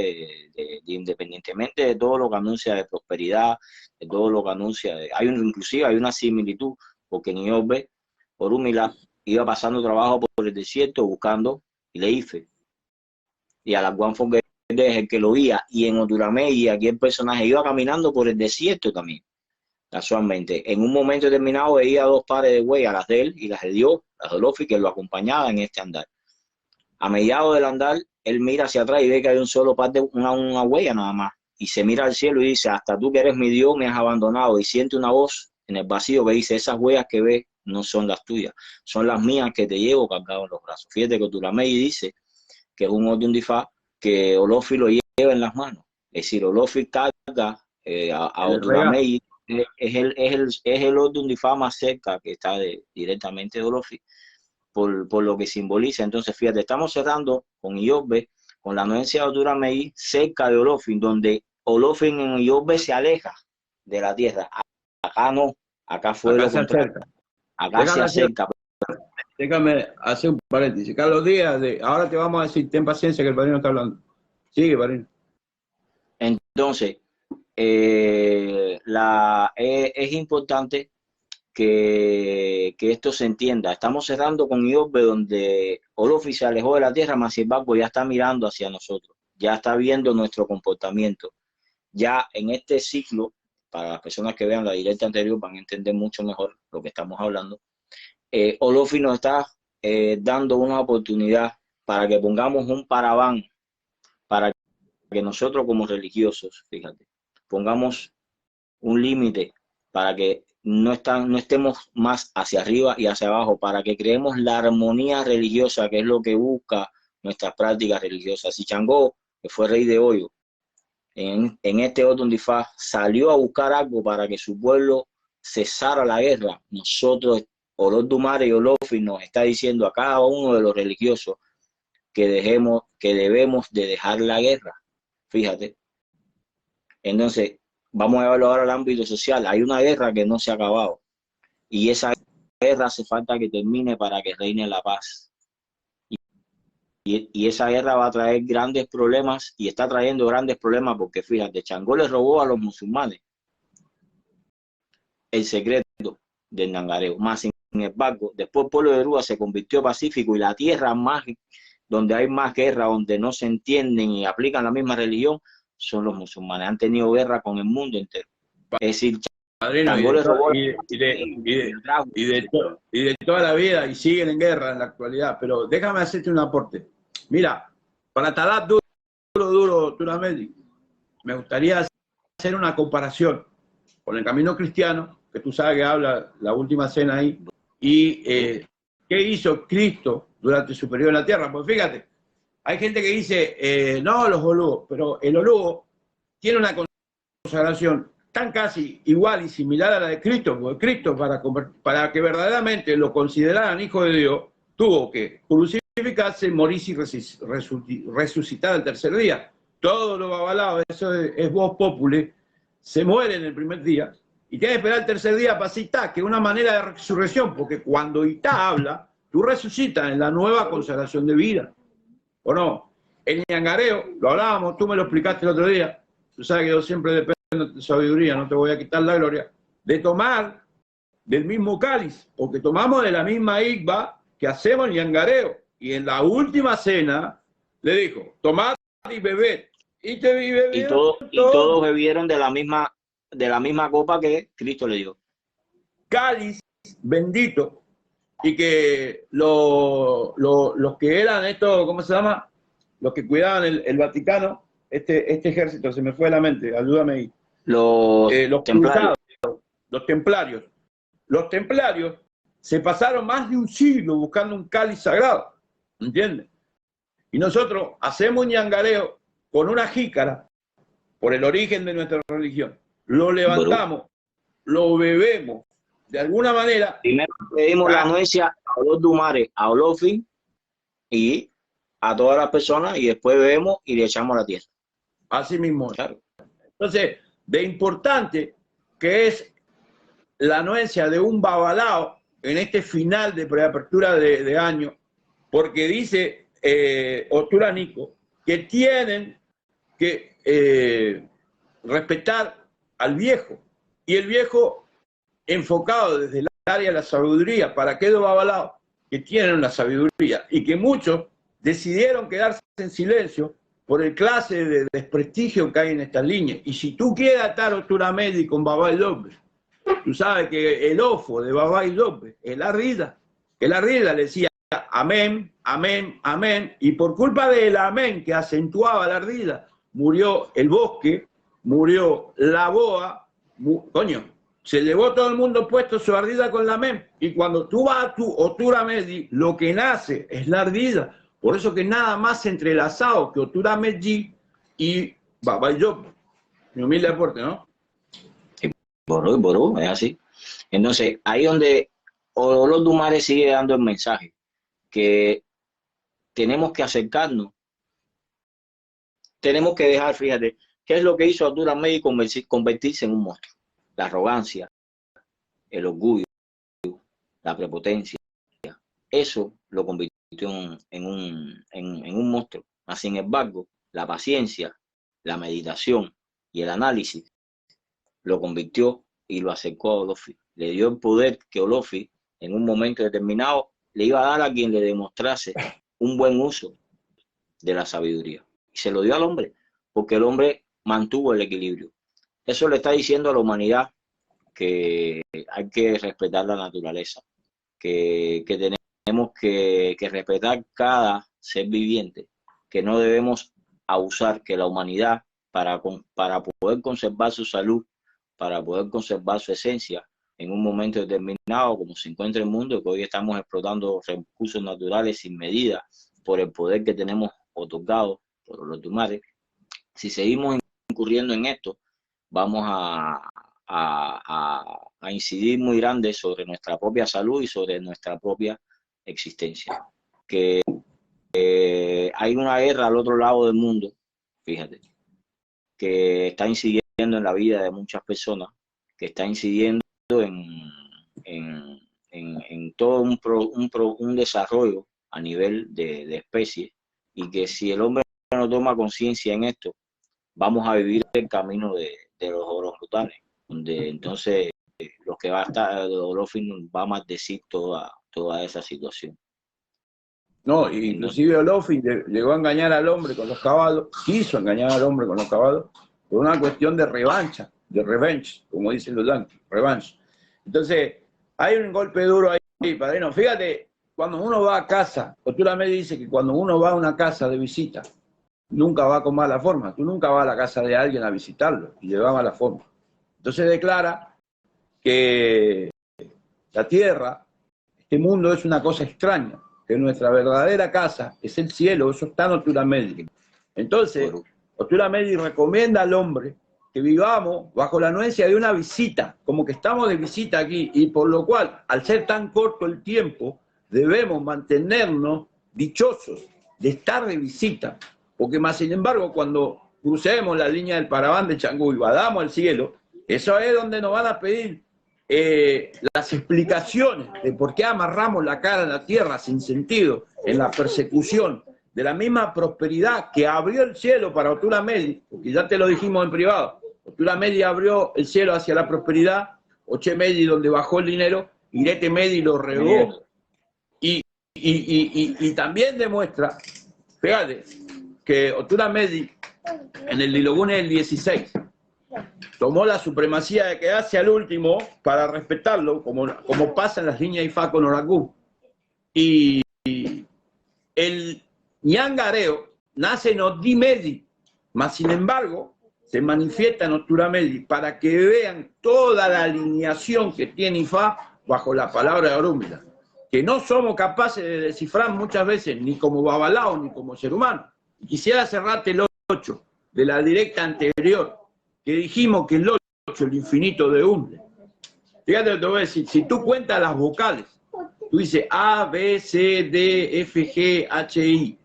independientemente de todo lo que anuncia de prosperidad, de todo lo que anuncia inclusive hay una similitud, porque en Iobbe, por Humila, iba pasando trabajo por el desierto buscando Leife. Y a la Guanfongue es el que lo guía, y en Oturamey aquí el personaje iba caminando por el desierto también. Casualmente, en un momento determinado veía dos pares de huellas, las de él y las de Dios, las de Olofi, que lo acompañaban en este andar. A mediados del andar, él mira hacia atrás y ve que hay un solo par de una huella nada más. Y se mira al cielo y dice, hasta tú que eres mi Dios me has abandonado. Y siente una voz en el vacío que dice, esas huellas que ves no son las tuyas, son las mías que te llevo cargado en los brazos. Fíjate que Turamey dice que es un Odun Difá que Olofi lo lleva en las manos. Es decir, Olofi carga a Oturamey. Es el Odun Difá más cerca que está directamente de Olofi, por lo que simboliza. Entonces, fíjate, estamos cerrando con Iobbe, con la anuencia de Oturamey, cerca de Olofin, donde Olofin en Iobbe se aleja de la tierra. Acá no, acá fue Acá lo se contrario. acerca. Acá se acerca. Déjame hacer un paréntesis. Carlos Díaz, ahora te vamos a decir, ten paciencia que el padrino está hablando. Sigue, padrino. Entonces, es importante que esto se entienda. Estamos cerrando con Iobbe, donde Olofi se alejó de la tierra, mas sin embargo ya está mirando hacia nosotros, ya está viendo nuestro comportamiento. Ya en este ciclo, para las personas que vean la directa anterior van a entender mucho mejor lo que estamos hablando. Olofi nos está dando una oportunidad para que pongamos un paraván, para que nosotros como religiosos, fíjate, pongamos un límite para que no estemos más hacia arriba y hacia abajo, para que creemos la armonía religiosa, que es lo que busca nuestras prácticas religiosas. Si Changó, que fue rey de Oyo, en este Otun Difá salió a buscar algo para que su pueblo cesara la guerra, nosotros, Olor Dumare y Olofi, nos está diciendo a cada uno de los religiosos que debemos de dejar la guerra. Fíjate. Entonces, vamos a verlo ahora al ámbito social. Hay una guerra que no se ha acabado y esa guerra hace falta que termine para que reine la paz. Y esa guerra va a traer grandes problemas y está trayendo grandes problemas porque, fíjate, Changó le robó a los musulmanes el secreto del Nangareo. Más sin embargo, después el pueblo de Rúa se convirtió pacífico y la tierra más donde hay más guerra, donde no se entienden y aplican la misma religión, son los musulmanes. Han tenido guerra con el mundo entero. Es decir, Padrino, Changó le robó y de toda la vida, y siguen en guerra en la actualidad. Pero déjame hacerte un aporte. Mira, para Talat duro, Turamedi, me gustaría hacer una comparación con el camino cristiano, que tú sabes que habla la última cena ahí, y qué hizo Cristo durante su periodo en la tierra. Pues fíjate, hay gente que dice, no, los olugos, pero el olugo tiene una consagración tan casi igual y similar a la de Cristo, porque Cristo para que verdaderamente lo consideraran hijo de Dios, tuvo que crucificarse, morirse y resucitar al tercer día. Todo lo avalado, eso es voz populi, se muere en el primer día y tiene que esperar el tercer día para citar, que es una manera de resurrección, porque cuando Itá habla, tú resucitas en la nueva consagración de vida. ¿O no? El ñangareo, lo hablábamos, tú me lo explicaste el otro día, tú sabes que yo siempre dependo de sabiduría, no te voy a quitar la gloria, de tomar del mismo cáliz, porque tomamos de la misma igba que hacemos el ñangareo. Y en la última cena le dijo, tomad y bebed. Y todos bebieron de la misma copa que Cristo le dio. Cáliz bendito. Y que los que eran estos, ¿cómo se llama? Los que cuidaban el Vaticano, este ejército, se me fue de la mente, ayúdame ahí. Los templarios. Los templarios. Los templarios se pasaron más de un siglo buscando un cáliz sagrado, ¿entiendes? Y nosotros hacemos un ñangareo con una jícara, por el origen de nuestra religión. Lo levantamos, lo bebemos, de alguna manera. Primero pedimos la anuencia a Olor Dumare, a Olofin y a todas las personas, y después bebemos y le echamos la tierra. Así mismo. Claro. Entonces, de importante que es la anuencia de un babalao en este final de preapertura de año, porque dice Oturanico que tienen que respetar al viejo, y el viejo enfocado desde el área de la sabiduría, para aquellos babalaos que tienen una sabiduría y que muchos decidieron quedarse en silencio por el clase de desprestigio que hay en esta línea. Y si tú quieres atar Oturamedi con Baba y López, tú sabes que el ofo de Baba y López es la rida, que la rida le decía amén, amén, amén, y por culpa del amén que acentuaba la rida, murió el bosque, murió la boa, coño, se llevó todo el mundo puesto su ardida con la amén, y cuando tú vas a tu Oturamedi, lo que nace es la ardida. Por eso que nada más entrelazado que Oturamedi y Baba y López. Mi humilde aporte, ¿no? Boró, es así. Entonces, ahí donde Olor Dumare sigue dando el mensaje, que tenemos que acercarnos, tenemos que dejar, fíjate, ¿Qué es lo que hizo Arturo Amédi convertirse en un monstruo? La arrogancia, el orgullo, la prepotencia. Eso lo convirtió en un monstruo. Mas, sin embargo, la paciencia, la meditación y el análisis lo convirtió y lo acercó a Olofi. Le dio el poder que Olofi, en un momento determinado, le iba a dar a quien le demostrase un buen uso de la sabiduría. Y se lo dio al hombre, porque el hombre mantuvo el equilibrio. Eso le está diciendo a la humanidad que hay que respetar la naturaleza, que tenemos que respetar cada ser viviente, que no debemos abusar, que la humanidad, para poder conservar su salud, para poder conservar su esencia, en un momento determinado, como se encuentra el mundo, que hoy estamos explotando recursos naturales sin medida por el poder que tenemos otorgado por los tumares, si seguimos incurriendo en esto, vamos a incidir muy grande sobre nuestra propia salud y sobre nuestra propia existencia. Que hay una guerra al otro lado del mundo, fíjate, que está incidiendo en la vida de muchas personas, que está incidiendo en todo un desarrollo a nivel de especie, y que si el hombre no toma conciencia en esto, vamos a vivir el camino de los orangutanes, donde entonces los que va a estar, Olofi va a maldecir toda esa situación. No, inclusive Olofi llegó a engañar al hombre con los caballos, quiso engañar al hombre con los caballos, por una cuestión de revancha, de revenge, como dicen los yankees, revenge. Entonces, hay un golpe duro ahí, padrino. Fíjate, cuando uno va a casa, Arturo Amédi dice que cuando uno va a una casa de visita, nunca va con mala forma. Tú nunca vas a la casa de alguien a visitarlo y le va mala forma. Entonces declara que la tierra, este mundo es una cosa extraña, que nuestra verdadera casa es el cielo. Eso está en Arturo Amédi. Entonces, Arturo Amédi recomienda al hombre que vivamos bajo la anuencia de una visita, como que estamos de visita aquí, y por lo cual, al ser tan corto el tiempo, debemos mantenernos dichosos de estar de visita, porque más sin embargo, cuando crucemos la línea del Paraván de Changú y vayamos al cielo, eso es donde nos van a pedir las explicaciones de por qué amarramos la cara en la tierra sin sentido, en la persecución de la misma prosperidad que abrió el cielo para Arturo Amédi, porque ya te lo dijimos en privado. Arturo Amédi abrió el cielo hacia la prosperidad, Oche Medi donde bajó el dinero, Irete Medi lo regó. Y también demuestra, fíjate, que Arturo Amédi en el Lilogune del 16 tomó la supremacía de quedarse al último para respetarlo, como pasa en las líneas IFA con Orangú. Y el ñangareo nace en Odi Medi, mas sin embargo se manifiesta en Arturo Amédi para que vean toda la alineación que tiene IFA bajo la palabra de Orúmila, que no somos capaces de descifrar muchas veces, ni como babalao, ni como ser humano. Y quisiera cerrarte el 8 de la directa anterior, que dijimos que el 8, el infinito de Umle. Fíjate lo que te voy a decir, si tú cuentas las vocales, tú dices A, B, C, D, F, G, H, I.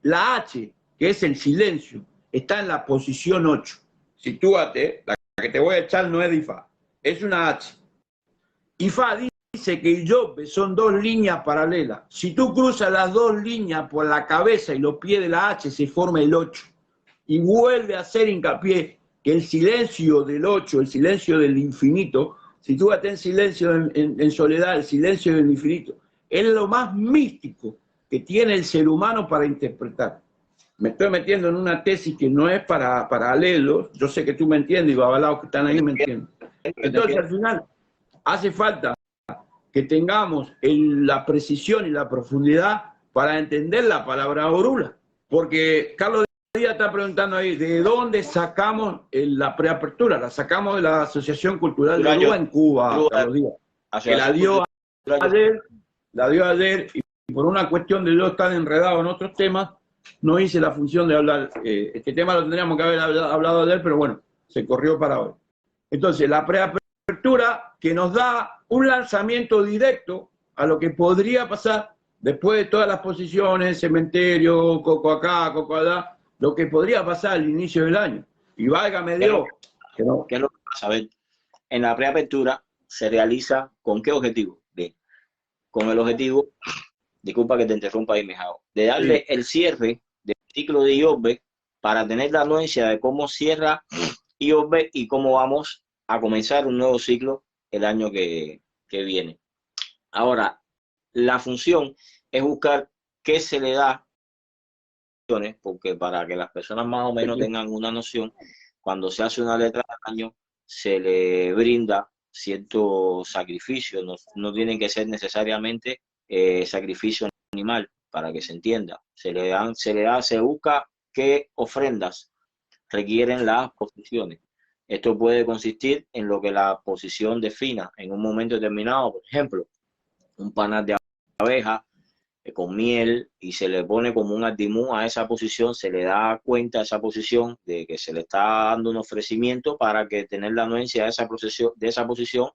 La H, que es el silencio, está en la posición 8. Sitúate, la que te voy a echar no es de IFA, es una H. IFA dice que el Yobe son dos líneas paralelas. Si tú cruzas las dos líneas por la cabeza y los pies de la H, se forma el 8. Y vuelve a hacer hincapié que el silencio del 8, el silencio del infinito, sitúate en silencio, en soledad, el silencio del infinito, es lo más místico que tiene el ser humano para interpretar. Me estoy metiendo en una tesis que no es para leerlo, yo sé que tú me entiendes y babalaos que están ahí me entienden. Entonces al final hace falta que tengamos la precisión y la profundidad para entender la palabra orula, porque Carlos Díaz está preguntando ahí, ¿de dónde sacamos la preapertura? La sacamos de la Asociación Cultural de Aruba en Cuba, Carlos Díaz, que la dio ayer, y por una cuestión de yo estar enredado en otros temas, no hice la función de hablar. Este tema lo tendríamos que haber hablado ayer, pero bueno, se corrió para hoy. Entonces, la preapertura que nos da un lanzamiento directo a lo que podría pasar después de todas las posiciones, cementerio, coco acá, coco allá, lo que podría pasar al inicio del año. Y válgame ¿Qué es lo Dios, que no. ¿Qué es lo que pasa? A ver, en la preapertura se realiza ¿con qué objetivo? Bien, con el objetivo, disculpa que te interrumpa ahí, Mijao, de Sí, darle el cierre del ciclo de IOBE para tener la anuencia de cómo cierra IOBE y cómo vamos a comenzar un nuevo ciclo el año que viene. Ahora, la función es buscar qué se le da, porque para que las personas más o menos tengan una noción, cuando se hace una letra del año, se le brinda cierto sacrificio, no tienen que ser necesariamente sacrificio animal, para que se entienda. Se busca qué ofrendas requieren las posiciones. Esto puede consistir en lo que la posición defina en un momento determinado, por ejemplo, un panal de abeja con miel y se le pone como un ardimú a esa posición, se le da cuenta a esa posición de que se le está dando un ofrecimiento para que tener la anuencia de esa posición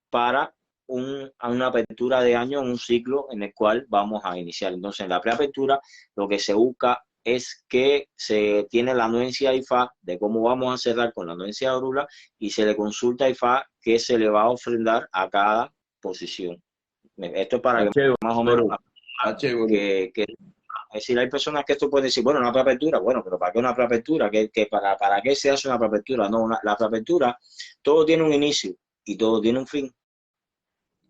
para una apertura de año en un ciclo en el cual vamos a iniciar. Entonces, en la preapertura lo que se busca es que se tiene la anuencia IFA de cómo vamos a cerrar con la anuencia de Orula y se le consulta a IFA qué se le va a ofrendar a cada posición. Esto es para que H, más o menos es decir, hay personas que esto puede decir, bueno, una preapertura, bueno, pero ¿para qué una preapertura? ¿Para qué se hace una preapertura? No, la preapertura, todo tiene un inicio y todo tiene un fin.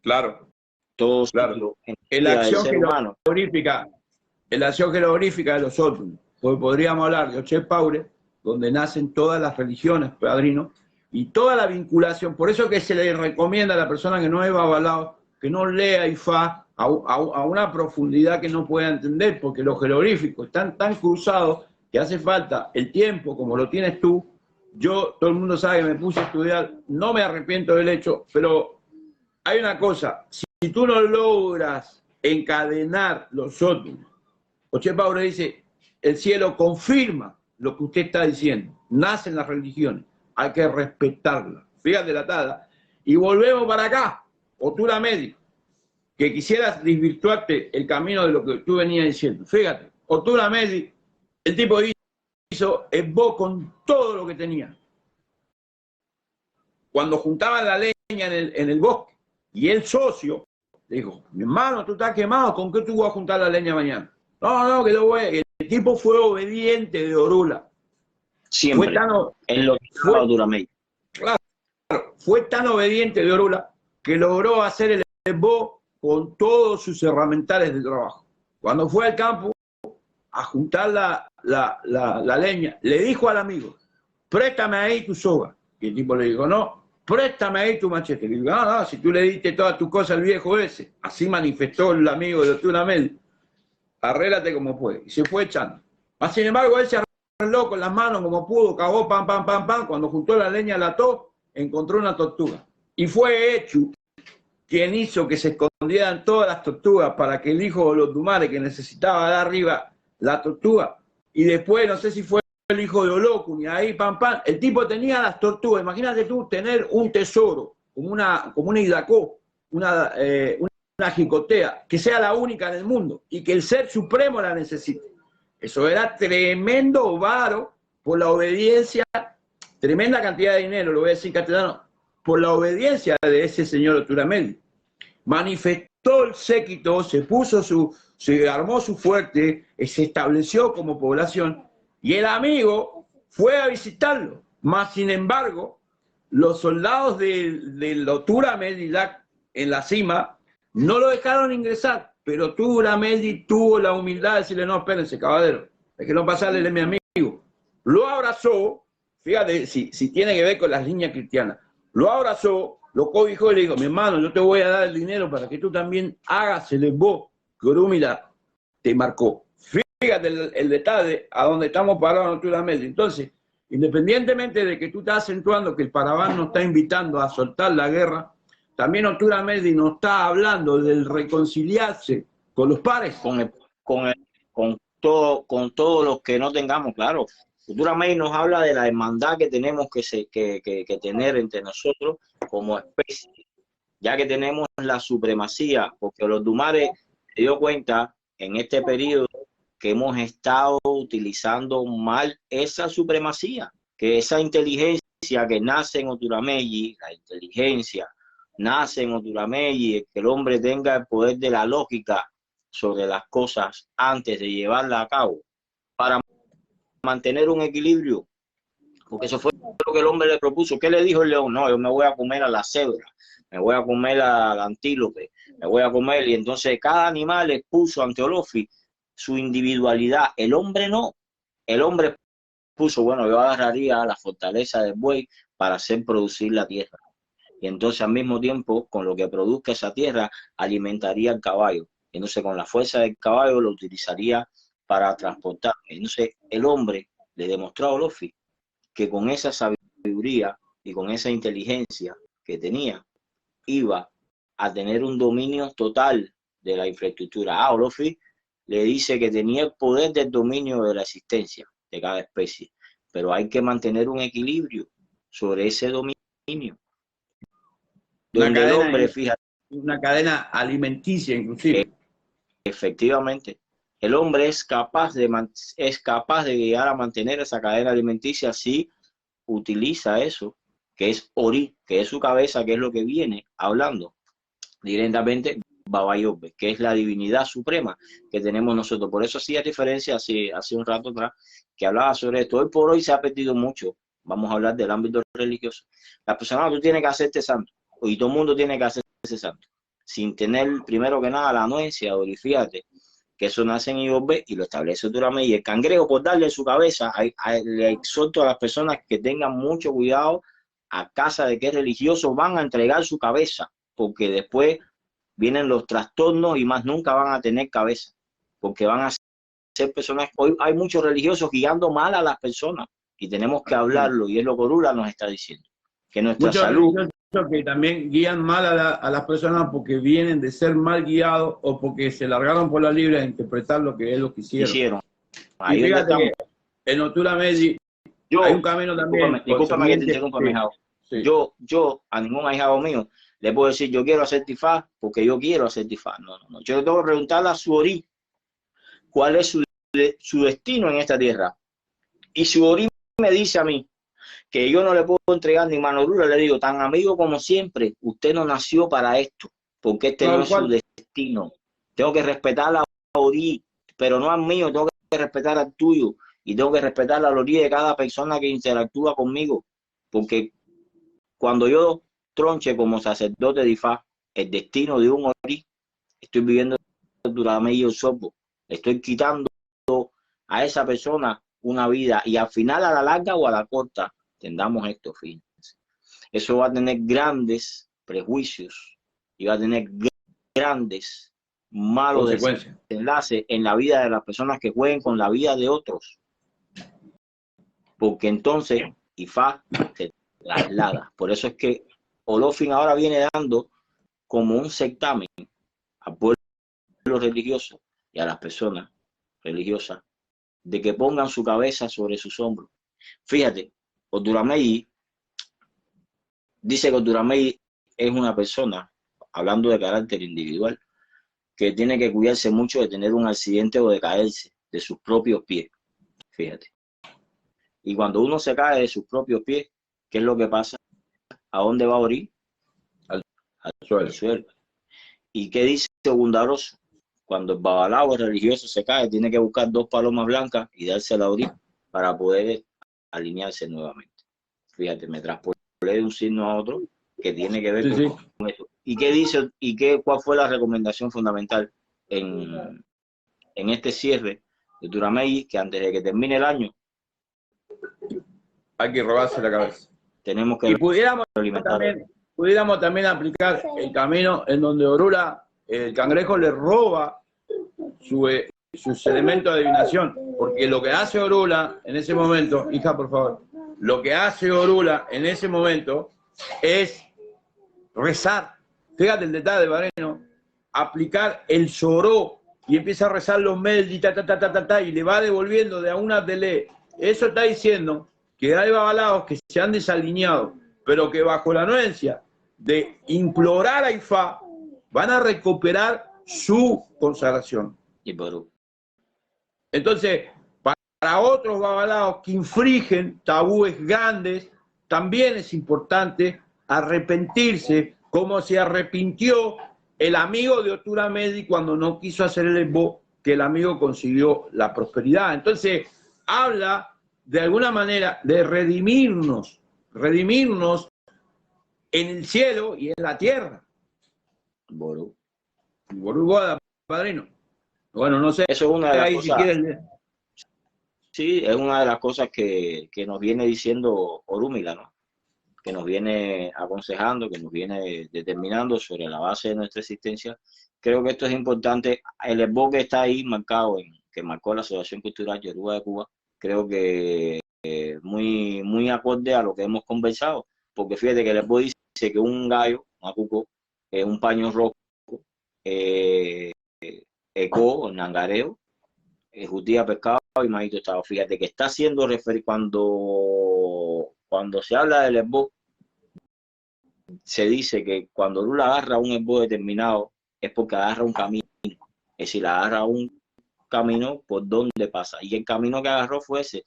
claro, Todo claro. ciclo en En la la vida del acción ser humano. geográfica, en la acción geográfica de los otros, pues podríamos hablar de Oche Paure, donde nacen todas las religiones, padrino, y toda la vinculación. Por eso que se le recomienda a la persona que no es avalado que no lea IFA a una profundidad que no pueda entender, porque los jeroglíficos están tan cruzados que hace falta el tiempo, como lo tienes tú. Yo, todo el mundo sabe que me puse a estudiar, no me arrepiento del hecho, pero hay una cosa, si tú no logras encadenar los otros, Oche Paure dice, el cielo confirma lo que usted está diciendo, nacen las religiones, hay que respetarlas. Fíjate la tada. Y volvemos para acá, Otura Medi, que quisieras desvirtuarte el camino de lo que tú venías diciendo. Fíjate, Otura Medi, el tipo hizo esbo con todo lo que tenía. Cuando juntaban la leña en el bosque, y el socio dijo, mi hermano, tú estás quemado, ¿con qué tú vas a juntar la leña mañana? No, que lo voy. El tipo fue obediente de Orula. Fue Siempre. tan, Es lo que fue, estaba Duramey. claro, fue tan obediente de Orula que logró hacer el esbo con todos sus herramientales de trabajo. Cuando fue al campo a juntar la leña, le dijo al amigo, préstame ahí tu soga. Y el tipo le dijo, no, préstame ahí tu machete. Le digo, no, si tú le diste todas tus cosas al viejo ese. Así manifestó el amigo de Otura Medi. Arréglate como puede. Y se fue echando. Mas, sin embargo, él se arregló con las manos como pudo, cagó, pam, pam, pam, pam. Cuando juntó la leña, la ató, encontró una tortuga. Y fue Echu quien hizo que se escondieran todas las tortugas para que el hijo de los Dumare, que necesitaba de arriba la tortuga, y después, no sé si fue el hijo de Olokun, y ahí, pam, pam, el tipo tenía las tortugas. Imagínate tú tener un tesoro, como una hidacó, una jicotea, que sea la única en el mundo, y que el ser supremo la necesite. Eso era tremendo varo por la obediencia, tremenda cantidad de dinero, lo voy a decir castellano, por la obediencia de ese señor Otura Medi. Manifestó el séquito, se armó su fuerte, se estableció como población, y el amigo fue a visitarlo. Mas, sin embargo, los soldados de Otura Medi en la cima no lo dejaron ingresar, pero Otura Medi tuvo la humildad de decirle, no, espérense, caballero, es que no pasarle a mi amigo. Lo abrazó, fíjate si tiene que ver con las líneas cristianas, lo abrazó, lo cobijó y le dijo, mi hermano, yo te voy a dar el dinero para que tú también hagas el esbo que Orúmila te marcó. Fíjate el detalle a donde estamos parados naturalmente. Entonces, independientemente de que tú estás acentuando que el Paraván nos está invitando a soltar la guerra, también Otura Medi nos está hablando del reconciliarse con los pares. Con todos los que no tengamos, claro. Otura Medi nos habla de la hermandad que tenemos que tener entre nosotros como especie, ya que tenemos la supremacía, porque los Dumares se dio cuenta en este periodo que hemos estado utilizando mal esa supremacía. que esa inteligencia que nace en Oturameyi, la inteligencia nace en Oturameyi, que el hombre tenga el poder de la lógica sobre las cosas antes de llevarla a cabo, para mantener un equilibrio, porque eso fue lo que el hombre le propuso. ¿Qué le dijo el león? No, yo me voy a comer a la cebra, me voy a comer al antílope, me voy a comer, y entonces cada animal expuso ante Olofi su individualidad. El hombre no, el hombre puso, bueno, yo agarraría la fortaleza del buey para hacer producir la tierra. Y entonces al mismo tiempo, con lo que produzca esa tierra, alimentaría el caballo. Entonces con la fuerza del caballo lo utilizaría para transportar. Entonces el hombre le demostró a Olofi que con esa sabiduría y con esa inteligencia que tenía, iba a tener un dominio total de la infraestructura. A Olofi le dice que tenía el poder del dominio de la existencia de cada especie, pero hay que mantener un equilibrio sobre ese dominio, donde el hombre, fíjate, una cadena alimenticia inclusive. Efectivamente, el hombre es capaz de llegar a mantener esa cadena alimenticia si utiliza eso, que es Ori, que es su cabeza, que es lo que viene hablando directamente Baba Yobe, que es la divinidad suprema que tenemos nosotros. Por eso hacía referencia hace un rato atrás que hablaba sobre esto. Hoy por hoy se ha perdido mucho. Vamos a hablar del ámbito religioso. La persona, tú tienes que hacerte santo, y todo el mundo tiene que hacerse santo, sin tener primero que nada la anuencia, Ori, fíjate que eso nace en Yobe y lo establece Oturameyi. Y el cangrejo, por darle su cabeza, le exhorto a las personas que tengan mucho cuidado a casa de qué religiosos van a entregar su cabeza, porque después vienen los trastornos y más nunca van a tener cabeza, porque van a ser personas. Hoy hay muchos religiosos guiando mal a las personas y tenemos que hablarlo, y es lo que Orula nos está diciendo, que nuestra Muchos salud, que también guían mal a las personas porque vienen de ser mal guiados o porque se largaron por la libre a interpretar lo que ellos quisieron. Ahí y fíjate que en Oturameyi hay un camino también. Discúlpame que te interrumpa, mi hijado. Sí. Yo a ningún ahijado mío le puedo decir yo quiero hacer tifá porque yo quiero hacer tifá. No. Yo le tengo que preguntarle a su Ori cuál es su destino en esta tierra. Y su Ori me dice a mí que yo no le puedo entregar ni mano dura, le digo, tan amigo como siempre, usted no nació para esto, porque este no es su destino. Tengo que respetar a Ori, pero no al mío, tengo que respetar al tuyo, y tengo que respetar la Ori de cada persona que interactúa conmigo, porque cuando yo tronche como sacerdote de Ifá el destino de un Ori, estoy viviendo durante medio sopo, estoy quitando a esa persona una vida, y al final, a la larga o a la corta, tendamos esto, fíjense. Eso va a tener grandes prejuicios y va a tener grandes malos desenlaces en la vida de las personas que jueguen con la vida de otros, porque entonces Ifá se traslada. Por eso es que Olofin ahora viene dando como un certamen al pueblo religioso y a las personas religiosas de que pongan su cabeza sobre sus hombros. Fíjate, Oturameyi dice que Oturameyi es una persona, hablando de carácter individual, que tiene que cuidarse mucho de tener un accidente o de caerse de sus propios pies. Fíjate. Y cuando uno se cae de sus propios pies, ¿qué es lo que pasa? ¿A dónde va a Ori? Al suelo. ¿Y qué dice Bundaroso? Cuando el babalao religioso se cae, tiene que buscar 2 palomas blancas y dársela a Ori para poder alinearse nuevamente. Fíjate, me transporté de un signo a otro que tiene que ver con eso. ¿Y qué dice? ¿Cuál fue la recomendación fundamental en este cierre de Oturameyi? Que antes de que termine el año hay que robarse la cabeza. Tenemos que, y pudiéramos también aplicar el camino en donde Orula, el cangrejo, le roba sus elementos de adivinación, porque lo que hace Orula en ese momento, hija, por favor, lo que hace Orula en ese momento es rezar. Fíjate el detalle de Bareno, aplicar el soró y empieza a rezar los meldi, y le va devolviendo de a una tele. Eso está diciendo que hay babalaos que se han desalineado, pero que bajo la anuencia de implorar a Ifá van a recuperar su consagración. Y Perú. Entonces, para otros babalaos que infringen tabúes grandes, también es importante arrepentirse, como se arrepintió el amigo de Otura Medi cuando no quiso hacer el esbo, que el amigo consiguió la prosperidad. Entonces, habla de alguna manera de redimirnos en el cielo y en la tierra. Ború. Ború Boda, padrino. Bueno, no sé, Eso es una de las ahí cosas, si quieres. sí, es una de las cosas que nos viene diciendo Orúmila, ¿no? Que nos viene aconsejando, que nos viene determinando sobre la base de nuestra existencia. Creo que esto es importante. El esbo que está ahí marcado, que marcó la Asociación Cultural Yoruba de Cuba, creo que muy, muy acorde a lo que hemos conversado, porque fíjate que el esbo dice que un gallo, un acuco, un paño rojo, eh, eco, nangareo, jutía, pescado y maíz tostado. Fíjate que está haciendo cuando se habla del esbo, se dice que cuando Lula agarra un esbo determinado es porque agarra un camino, es decir, agarra un camino por donde pasa, y el camino que agarró fue ese.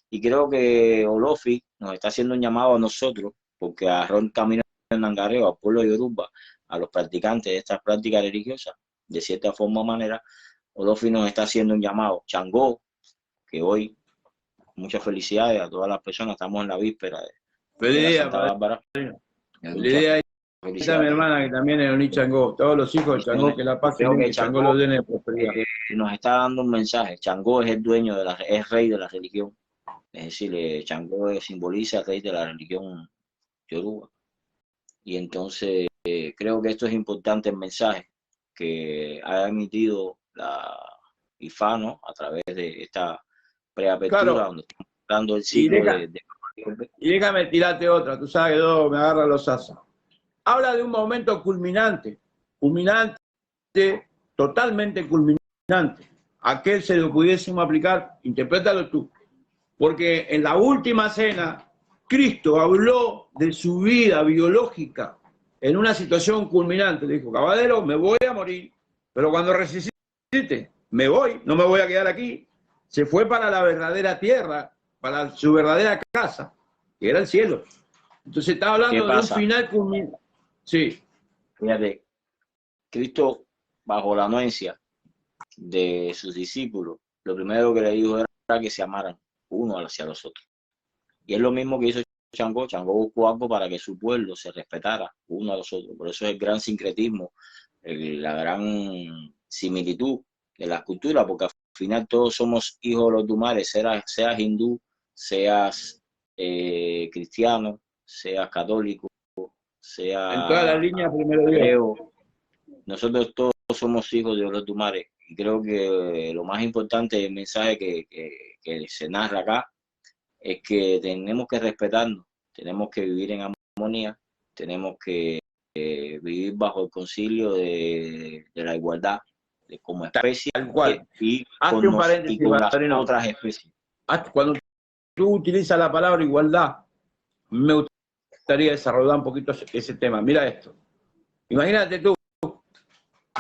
Y creo que Olofi nos está haciendo un llamado a nosotros, porque agarró el camino de Nangareo al pueblo de Yoruba, a los practicantes de estas prácticas religiosas, de cierta forma o manera. Olofi nos está haciendo un llamado. Changó, que hoy, muchas felicidades a todas las personas, estamos en la víspera de Feliz la día, Santa padrino. Bárbara. Feliz Muchas día. Ahí está mi felicidades. hermana, que también es un Changó. Todos los hijos de Changó, que la pasen Creo bien, que que Changó los Changó den de prosperidad. nos está dando un mensaje. Changó es el dueño es rey de la religión. Es decir, Changó simboliza el rey de la religión yoruba. Y entonces creo que esto es importante, el mensaje que ha emitido la IFA, ¿no? A través de esta preapertura, Claro, donde estamos dando el y, ciclo de y déjame tirarte otra. Tú sabes que todo me agarra los asos. Habla de un momento culminante, totalmente culminante. ¿A qué se lo pudiésemos aplicar? Interprétalo tú. Porque en la última cena, Cristo habló de su vida biológica en una situación culminante. Le dijo, caballero, me voy a morir, pero cuando resucite, me voy, no me voy a quedar aquí. Se fue para la verdadera tierra, para su verdadera casa, que era el cielo. Entonces está ¿Qué hablando de un pasa? final culminante. Sí. Fíjate, Cristo, bajo la anuencia de sus discípulos, lo primero que le dijo era que se amaran uno hacia los otros. Y es lo mismo que hizo Changó. Changó buscó algo para que su pueblo se respetara uno a los otros. Por eso es el gran sincretismo, la gran similitud de las culturas, porque al final todos somos hijos de los Dumares, seas hindú, seas cristiano, seas católico, En todas las seas líneas, primero Dios. hebreo. Nosotros todos somos hijos de los Dumares. Y creo que lo más importante del mensaje que se narra acá es que tenemos que respetarnos, tenemos que vivir en armonía, tenemos que vivir bajo el concilio de la igualdad como especie Tal cual. y Hazte un y paréntesis, con las padrino. otras especies. Cuando tú utilizas la palabra igualdad, me gustaría desarrollar un poquito ese tema. Mira esto. Imagínate tú,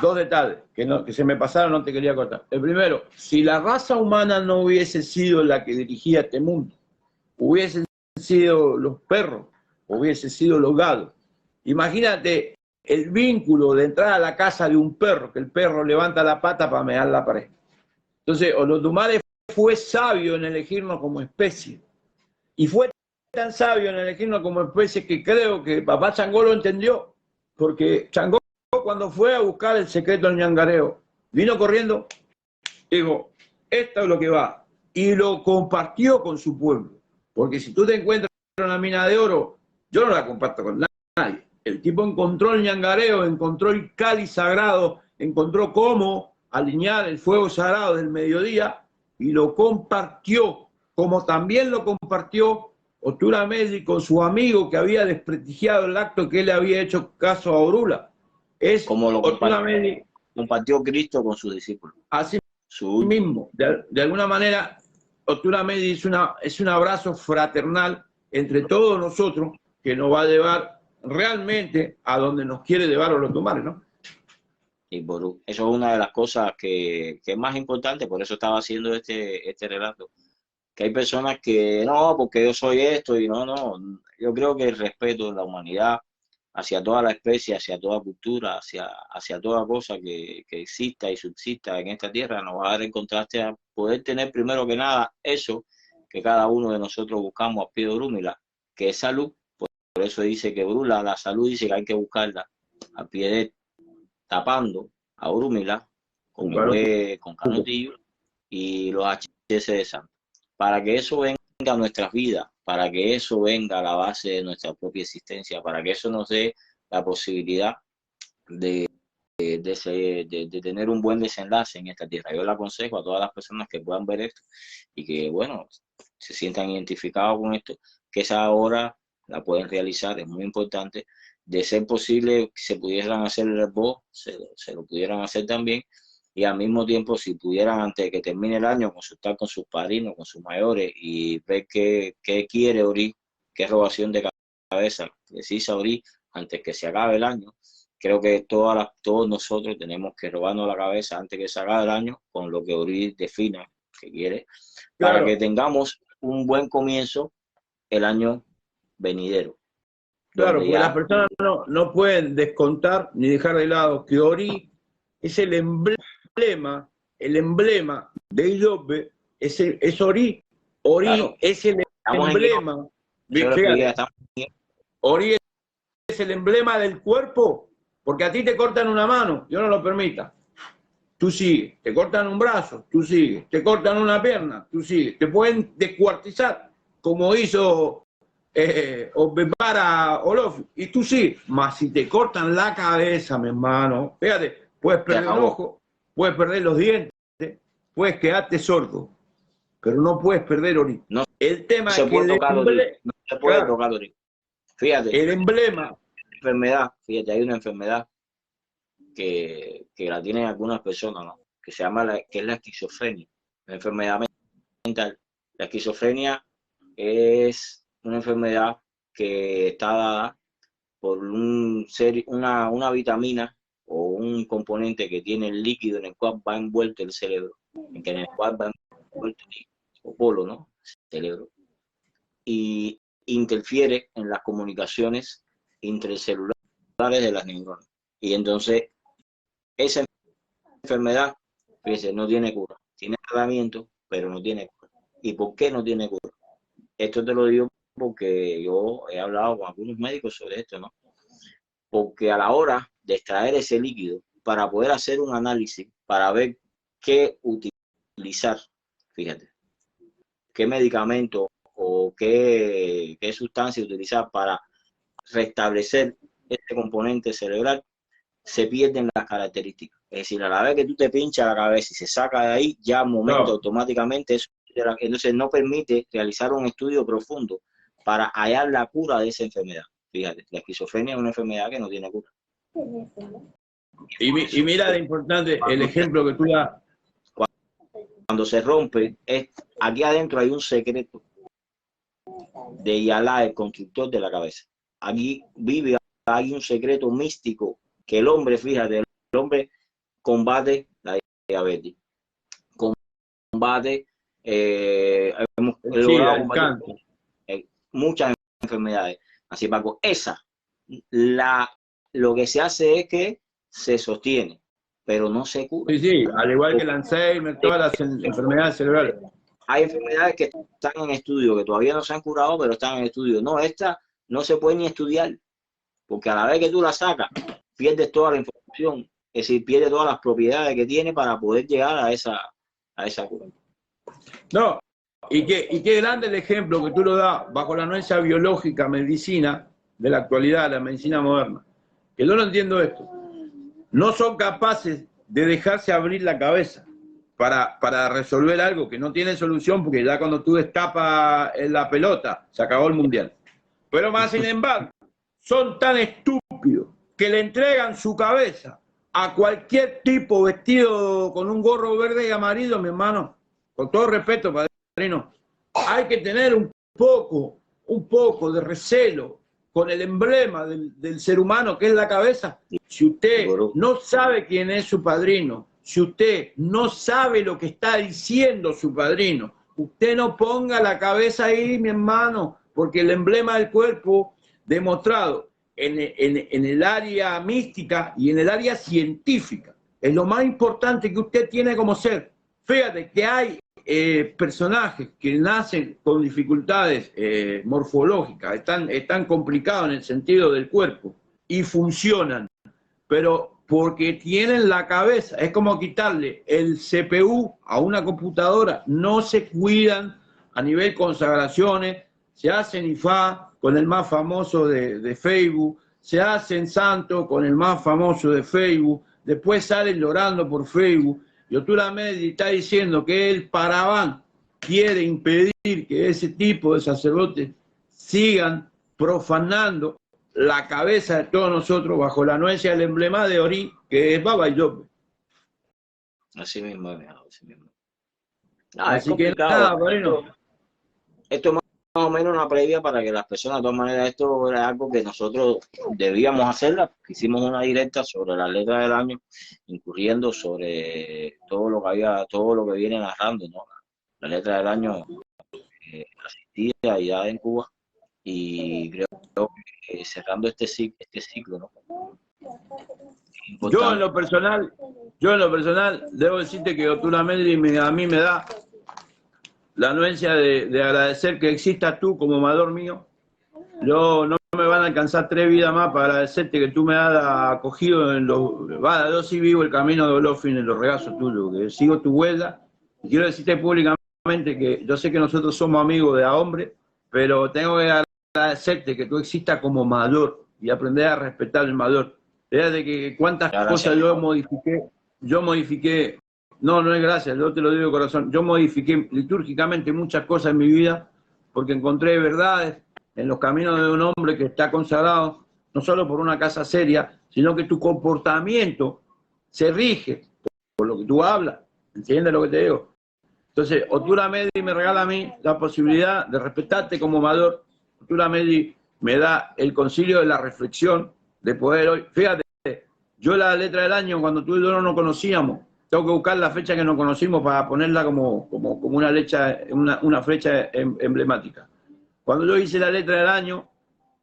dos detalles que se me pasaron, no te quería contar. El primero, si la raza humana no hubiese sido la que dirigía este mundo, hubiesen sido los perros, hubiese sido los gatos. Imagínate el vínculo de entrar a la casa de un perro, que el perro levanta la pata para mear la pared. Entonces, Olodumare fue sabio en elegirnos como especie. Y fue tan sabio en elegirnos como especie que creo que papá Changó lo entendió. Porque Changó, cuando fue a buscar el secreto del ñangareo, vino corriendo, dijo, esto es lo que va. Y lo compartió con su pueblo. Porque si tú te encuentras una mina de oro, yo no la comparto con nadie. El tipo encontró el ñangareo, encontró el cáliz sagrado, encontró cómo alinear el fuego sagrado del mediodía y lo compartió, como también lo compartió Otura Medi con su amigo que había desprestigiado el acto que él le había hecho caso a Orula. Es Como lo Otura Medi. compartió Cristo con sus discípulos. Así mismo, de alguna manera, Otura Medi es un abrazo fraternal entre todos nosotros que nos va a llevar realmente a donde nos quiere llevar los Tumares, ¿no? Y Ború. Eso es una de las cosas que es más importante, por eso estaba haciendo este relato, que hay personas que no, porque yo soy esto y no. Yo creo que el respeto de la humanidad hacia toda la especie, hacia toda cultura, hacia toda cosa que exista y subsista en esta tierra, nos va a dar el contraste a poder tener primero que nada eso que cada uno de nosotros buscamos a pie de brújula, que es salud. Por eso dice que Brula, la salud dice que hay que buscarla a pie de tapando a Brúmila con Canutillo y los HS de Santo, para que eso venga a nuestras vidas, para que eso venga a la base de nuestra propia existencia, para que eso nos dé la posibilidad de tener un buen desenlace en esta tierra. Yo le aconsejo a todas las personas que puedan ver esto y que, bueno, se sientan identificados con esto, que esa hora la pueden realizar, es muy importante. De ser posible, se pudieran hacer el RBO, se lo pudieran hacer también, y al mismo tiempo, si pudieran, antes de que termine el año, consultar con sus padrinos, con sus mayores, y ver qué quiere Ori, qué robación de cabeza precisa Ori antes que se acabe el año. Creo que todos nosotros tenemos que robarnos la cabeza antes que se acabe el año con lo que Ori defina que quiere, para que tengamos un buen comienzo el año venidero. Claro, porque las personas no pueden descontar ni dejar de lado que Ori es el emblema de Iyobe, es Ori. Ori claro, es el emblema. Ori es el emblema del cuerpo, porque a ti te cortan una mano, Dios no lo permita. Tú sigues, te cortan un brazo, tú sigues, te cortan una pierna, tú sigues, te pueden descuartizar, como hizo para Olof, y tú sí, más si te cortan la cabeza, mi hermano, fíjate, puedes perder un ojo, puedes perder los dientes, puedes quedarte sordo, pero no puedes perder Ori. No, el tema se es que puede tocar Ori, no se puede tocar Ori. Fíjate, el emblema. Enfermedad, fíjate, hay una enfermedad que la tienen algunas personas, ¿no? Que se llama que es la esquizofrenia, la enfermedad mental. La esquizofrenia es una enfermedad que está dada por una vitamina o un componente que tiene el líquido en el cual va envuelto el cerebro, en el cual va envuelto el polo, ¿no? El cerebro. Y interfiere en las comunicaciones intercelulares de las neuronas. Y entonces, esa enfermedad, fíjense, no tiene cura. Tiene tratamiento, pero no tiene cura. ¿Y por qué no tiene cura? Esto te lo digo porque yo he hablado con algunos médicos sobre esto, ¿no? Porque a la hora de extraer ese líquido, para poder hacer un análisis, para ver qué utilizar, fíjate, qué medicamento o qué sustancia utilizar para restablecer este componente cerebral, se pierden las características. Es decir, a la vez que tú te pinchas la cabeza y se saca de ahí, ya un momento automáticamente eso, entonces no permite realizar un estudio profundo para hallar la cura de esa enfermedad. Fíjate, la esquizofrenia es una enfermedad que no tiene cura. Y mira de importante el ejemplo que tú das. Cuando se rompe, aquí adentro hay un secreto de Yalá, el constructor de la cabeza. Aquí hay un secreto místico que el hombre, fíjate, el hombre combate la diabetes, combate, hemos logrado combatir muchas enfermedades. Así, Paco, lo que se hace es que se sostiene, pero no se cura. Sí, al igual que el Alzheimer, todas las enfermedades cerebrales. Hay enfermedades que están en estudio, que todavía no se han curado, pero están en estudio. No, esta no se puede ni estudiar, porque a la vez que tú la sacas, pierdes toda la información, es decir, pierdes todas las propiedades que tiene para poder llegar a esa cura. No, y qué grande el ejemplo que tú lo das bajo la nueva biológica medicina de la actualidad, la medicina moderna. Que yo no entiendo esto. No son capaces de dejarse abrir la cabeza para resolver algo que no tiene solución, porque ya cuando tú destapas la pelota, se acabó el mundial. Pero más sin embargo, son tan estúpidos que le entregan su cabeza a cualquier tipo vestido con un gorro verde y amarillo, mi hermano. Con todo respeto, padrino, hay que tener un poco de recelo con el emblema del ser humano que es la cabeza. Si usted no sabe quién es su padrino, si usted no sabe lo que está diciendo su padrino, usted no ponga la cabeza ahí, mi hermano, porque el emblema del cuerpo demostrado en el área mística y en el área científica es lo más importante que usted tiene como ser. Fíjate que hay personajes que nacen con dificultades morfológicas, están complicados en el sentido del cuerpo y funcionan, pero porque tienen la cabeza, es como quitarle el CPU a una computadora, no se cuidan a nivel consagraciones, se hacen IFA con el más famoso de Facebook, se hacen santo con el más famoso de Facebook, después salen llorando por Facebook. Y Otura Medi está diciendo que el Paraván quiere impedir que ese tipo de sacerdotes sigan profanando la cabeza de todos nosotros bajo la anuencia del emblema de Ori, que es Baba Yobbe. Así mismo, así mismo. Así que nada, bueno. Esto es más o menos una previa para que las personas, de todas maneras, esto era algo que nosotros debíamos hacerla. Hicimos una directa sobre la letra del año, incurriendo sobre todo lo que viene narrando, ¿no? La letra del año asistida ya en Cuba, y creo que cerrando este ciclo, ¿no? Yo en lo personal debo decirte que Otura Medi a mí me da la anuencia de agradecer que existas tú como amador mío. Yo no me van a alcanzar 3 vidas más para agradecerte que tú me has acogido en los... yo sí vivo el camino de Olofin en los regazos tuyos, que sigo tu huella. Y quiero decirte públicamente que yo sé que nosotros somos amigos de a hombre, pero tengo que agradecerte que tú existas como mayor y aprender a respetar el mayor. Fíjate que cuántas cosas yo modifiqué. No es gracias, yo te lo digo de corazón. Yo modifiqué litúrgicamente muchas cosas en mi vida porque encontré verdades en los caminos de un hombre que está consagrado, no solo por una casa seria, sino que tu comportamiento se rige por lo que tú hablas. ¿Entiendes lo que te digo? Entonces, Otura Medi me regala a mí la posibilidad de respetarte como amador. Otura Medi me da el concilio de la reflexión, de poder hoy. Fíjate, yo la letra del año, cuando tú y yo no nos conocíamos, tengo que buscar la fecha que nos conocimos para ponerla como una flecha emblemática. Cuando yo hice la letra del año,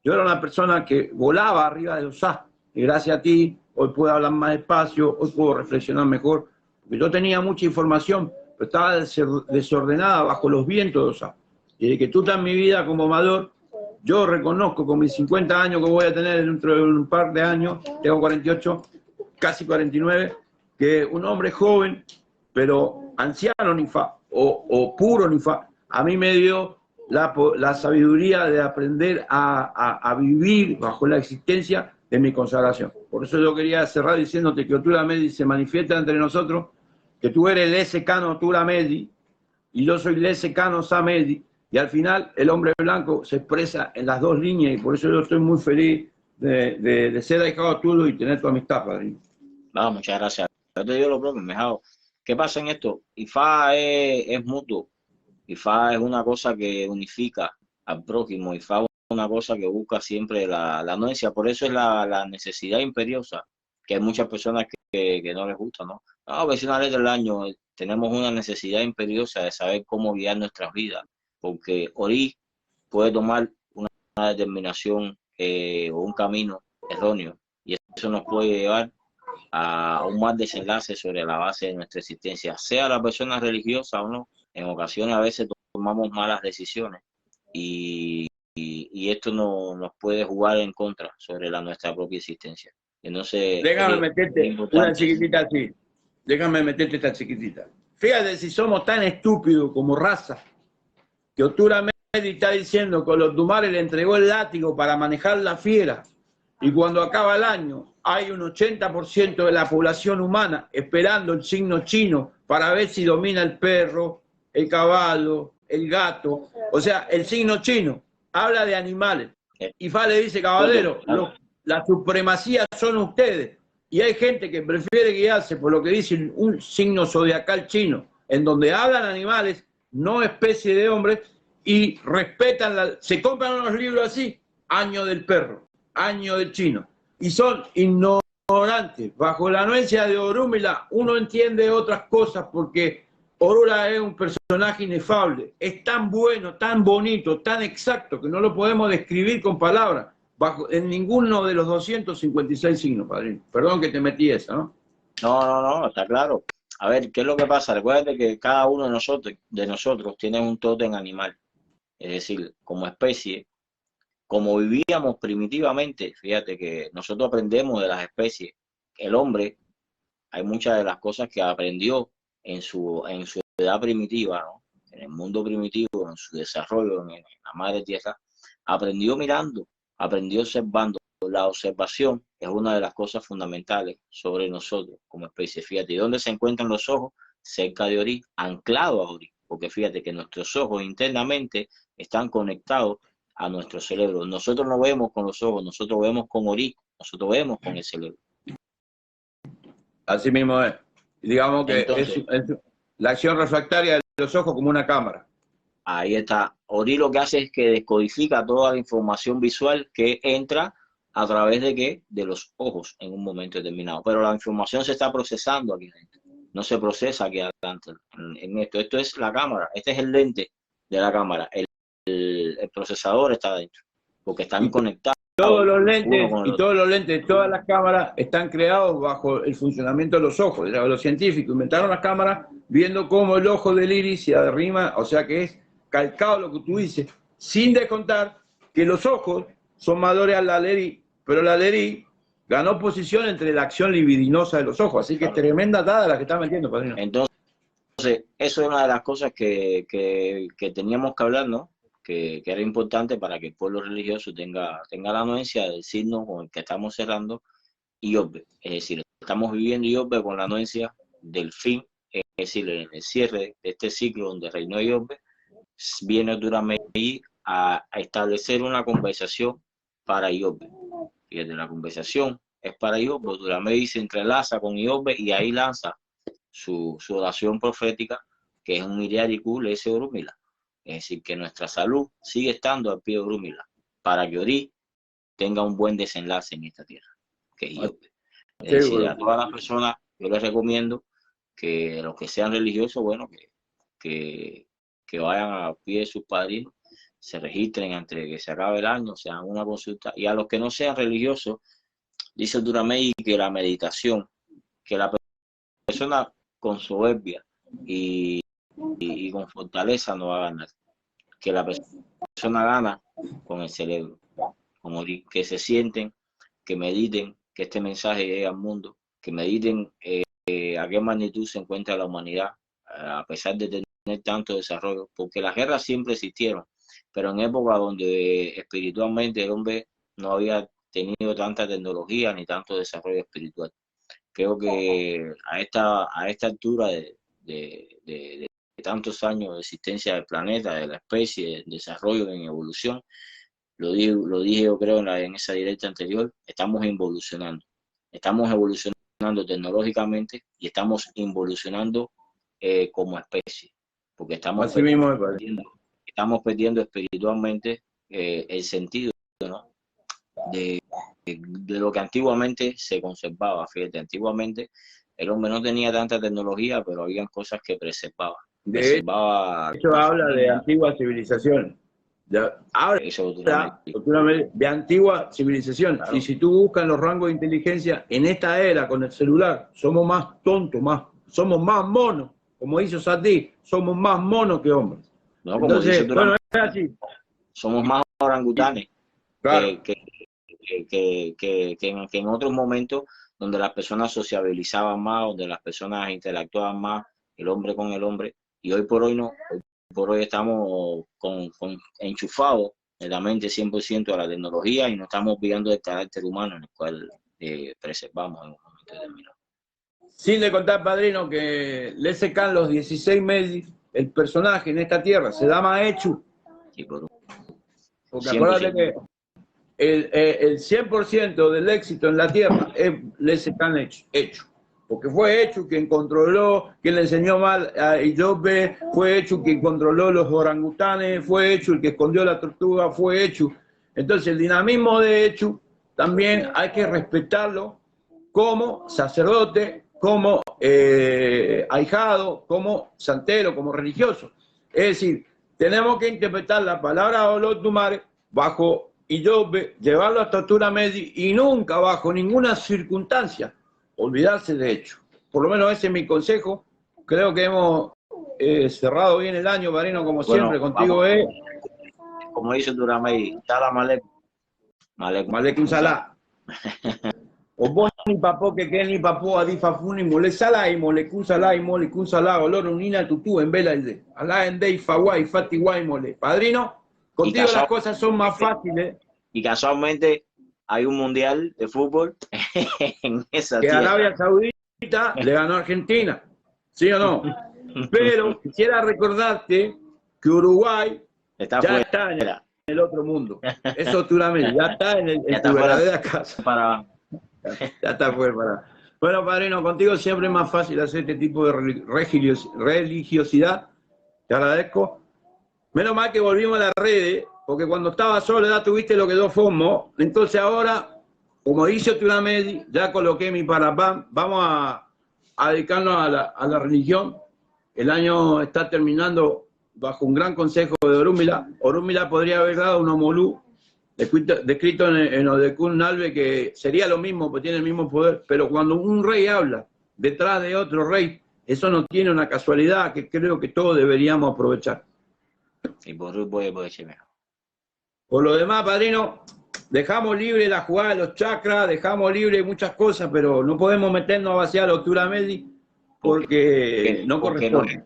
yo era una persona que volaba arriba de los as. Y gracias a ti, hoy puedo hablar más despacio, hoy puedo reflexionar mejor. Porque yo tenía mucha información, pero estaba desordenada bajo los vientos de los as. Y desde que tú estás en mi vida como amador, yo reconozco con mis 50 años que voy a tener dentro de un par de años, tengo 48, casi 49, que un hombre joven, pero anciano Nifa, o puro Nifa, a mí me dio la sabiduría de aprender a vivir bajo la existencia de mi consagración. Por eso yo quería cerrar diciéndote que Otura Medi se manifiesta entre nosotros, que tú eres el secano Otura Medi, y yo soy el secano Samedi, y al final el hombre blanco se expresa en las dos líneas, y por eso yo estoy muy feliz de ser ahijado tuyo y tener tu amistad, padrino. No, muchas gracias. Yo te digo lo propio, Mejao. ¿Qué pasa en esto? IFA es mutuo. IFA es una cosa que unifica al prójimo. IFA es una cosa que busca siempre la anuencia. Por eso es la necesidad imperiosa, que hay muchas personas que no les gusta, ¿no? No, pues una letra del año, tenemos una necesidad imperiosa de saber cómo guiar nuestras vidas, porque Ori puede tomar una determinación o un camino erróneo, y eso nos puede llevar a un mal desenlace sobre la base de nuestra existencia, sea la persona religiosa o no. En ocasiones a veces tomamos malas decisiones y esto nos puede jugar en contra sobre nuestra propia existencia. Entonces, déjame meterte una chiquitita así. Déjame meterte esta chiquitita. Fíjate si somos tan estúpidos como raza, que Otura Medi está diciendo que Olodumare le entregó el látigo para manejar la fiera, y cuando acaba el año hay un 80% de la población humana esperando el signo chino para ver si domina el perro, el caballo, el gato. O sea, el signo chino habla de animales. IFA le dice, caballero, la supremacía son ustedes. Y hay gente que prefiere guiarse por lo que dice un signo zodiacal chino, en donde hablan animales, no especie de hombres, y respetan, se compran unos libros así, año del perro, año del chino. Y son ignorantes. Bajo la anuencia de Orúmila uno entiende otras cosas porque Orula es un personaje inefable, es tan bueno, tan bonito, tan exacto, que no lo podemos describir con palabras, en ninguno de los 256 signos, padrino. Perdón que te metí esa, ¿no? No, está claro. A ver, ¿qué es lo que pasa? Recuerda que cada uno de nosotros tiene un tótem animal. Es decir, como especie, como vivíamos primitivamente, fíjate que nosotros aprendemos de las especies. El hombre, hay muchas de las cosas que aprendió en su edad primitiva, ¿no? En el mundo primitivo, en su desarrollo, en la madre tierra, aprendió mirando, aprendió observando. La observación es una de las cosas fundamentales sobre nosotros como especie. Fíjate, ¿y dónde se encuentran los ojos? Cerca de Ori, anclado a Ori, porque fíjate que nuestros ojos internamente están conectados a nuestro cerebro. Nosotros no vemos con los ojos, nosotros vemos con Ori, nosotros vemos con el cerebro. Así mismo es. Digamos que Entonces, es la acción refractaria de los ojos como una cámara. ahí está. Ori lo que hace es que descodifica toda la información visual que entra a través de qué? De los ojos en un momento determinado. Pero la información se está procesando aquí adentro. No se procesa aquí adelante en esto. Esto es la cámara. Este es el lente de la cámara. El procesador está adentro. Porque están conectados. Todos los lentes y todos los lentes, todas las cámaras están creados bajo el funcionamiento de los ojos. Los científicos inventaron las cámaras viendo cómo el ojo del iris se arrima, o sea que es calcado lo que tú dices, sin descontar que los ojos son mayores al Alerí, pero el Alerí ganó posición entre la acción libidinosa de los ojos, así que es tremenda dada la que está metiendo, padrino. Entonces, eso es una de las cosas que teníamos que hablar, ¿no? Que era importante para que el pueblo religioso tenga la anuencia del signo con el que estamos cerrando Iyobbe. Es decir, estamos viviendo Iyobbe con la anuencia del fin, es decir, en el cierre de este ciclo donde reinó Iyobbe, viene Durameyi a establecer una conversación para Iyobbe. Fíjate, la conversación es para Iyobbe. Durameyi se entrelaza con Iyobbe y ahí lanza su oración profética, que es un Iriaricú Lese Orumila. Es decir, que nuestra salud sigue estando al pie de Orumila, para que Ori tenga un buen desenlace en esta tierra. Que Iyobbe. Es decir, a todas las personas, yo les recomiendo que los que sean religiosos, bueno, que vayan a pie de sus padrinos, se registren antes de que se acabe el año, se hagan una consulta. Y a los que no sean religiosos, dice Durameyi que la meditación, que la persona con soberbia y con fortaleza no va a ganar, que la persona gana con el cerebro, con Ori, que se sienten, que mediten, que este mensaje llegue al mundo, que mediten a qué magnitud se encuentra la humanidad, a pesar de tener tanto desarrollo, porque las guerras siempre existieron, pero en épocas donde espiritualmente el hombre no había tenido tanta tecnología ni tanto desarrollo espiritual. Creo que a esta altura de tantos años de existencia del planeta, de la especie, de desarrollo, en evolución, lo dije yo creo en esa directa anterior, estamos involucionando. Estamos evolucionando tecnológicamente y estamos involucionando como especie, porque estamos perdiendo espiritualmente el sentido, ¿no? de lo que antiguamente se conservaba. Fíjate, antiguamente el hombre no tenía tanta tecnología, pero habían cosas que preservaba. De hecho, habla de antigua civilización. Ahora, de antigua civilización. Claro. Y si tú buscas los rangos de inteligencia en esta era con el celular, somos más tontos, somos más monos. Como hizo Satí, somos más monos que hombres. No, entonces, bueno, es así. Somos más orangutanes. Claro. que en otros momentos donde las personas sociabilizaban más, donde las personas interactuaban más, el hombre con el hombre, y hoy por hoy no, hoy por hoy estamos enchufados en la mente 100% a la tecnología y no estamos olvidando del carácter humano en el cual preservamos en un momento determinado. Sin de contar, padrino, que le secan los 16 meses, el personaje en esta tierra se llama Echu. Sí, porque acuérdate que el 100% del éxito en la tierra es Lesecan hecho. Porque fue Echu quien controló, quien le enseñó mal a Iyobbe, fue Echu quien controló los orangutanes, fue Echu el que escondió la tortuga, fue Echu. Entonces el dinamismo de Echu también hay que respetarlo como sacerdote, como ahijado, como santero, como religioso. Es decir, tenemos que interpretar la palabra Olotumare bajo Iyobe, llevarlo hasta Otura Medi y nunca, bajo ninguna circunstancia, olvidarse de hecho. Por lo menos ese es mi consejo. Creo que hemos cerrado bien el año, Padrino, como siempre, contigo es... Como dice Turamey, Salam Aleikum. Malekum Salah. O vos ni papo que ni papo adifafuni mole sala y molecun sala olor unina tutú en vela de alá en dei faguay fati guay mole. Padrino, contigo las cosas son más fáciles. Y casualmente hay un mundial de fútbol en esa que tierra. Arabia Saudita le ganó a Argentina, ¿sí o no? Pero quisiera recordarte que Uruguay está ya fuera. está en el otro mundo. Eso tú la ves, ya está en tu verdadera casa. Ya está fuera. Bueno, Padrino, contigo siempre es más fácil hacer este tipo de religiosidad. Te agradezco. Menos mal que volvimos a las redes, porque cuando estaba solo ya tuviste lo que dos FOMO. Entonces ahora, como dice Turamedi, ya coloqué mi parapam. Vamos a dedicarnos a la religión. El año está terminando bajo un gran consejo de Orúmila. Orúmila podría haber dado un omolú descrito en Odekun Nalve, que sería lo mismo, porque tiene el mismo poder, pero cuando un rey habla detrás de otro rey, eso no tiene una casualidad que creo que todos deberíamos aprovechar. Y por mejor. Por lo demás, Padrino, dejamos libre la jugada de los chakras, dejamos libre muchas cosas, pero no podemos meternos a vaciar los Turamedi porque no corresponde.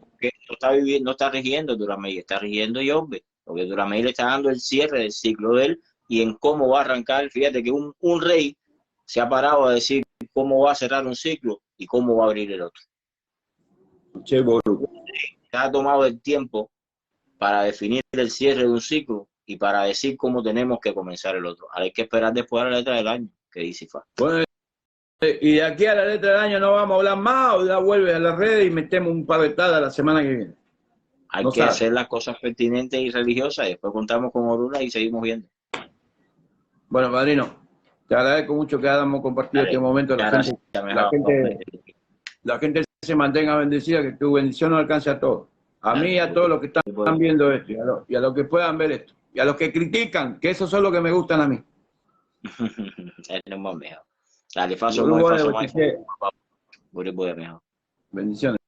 No está rigiendo Turamedi, está rigiendo Iyobe, porque Turamedi le está dando el cierre del ciclo de él y en cómo va a arrancar. Fíjate que un rey se ha parado a decir cómo va a cerrar un ciclo y cómo va a abrir el otro. Se ha tomado el tiempo para definir el cierre de un ciclo y para decir cómo tenemos que comenzar el otro. Ahora hay que esperar después a la letra del año, que dice Ifá. Bueno, y de aquí a la letra del año no vamos a hablar más, o ya vuelve a la red y metemos un par de tadas la semana que viene. Hay que hacer las cosas pertinentes y religiosas y después contamos con Oruna y seguimos viendo. Bueno, Padrino, te agradezco mucho que hayamos compartido este momento. La gente se mantenga bendecida, que tu bendición nos alcance a todos. A mí y a todos los que están viendo esto, y a los que puedan ver esto. Y a los que critican, que esos son los que me gustan a mí. Dale, Faso, Bendiciones.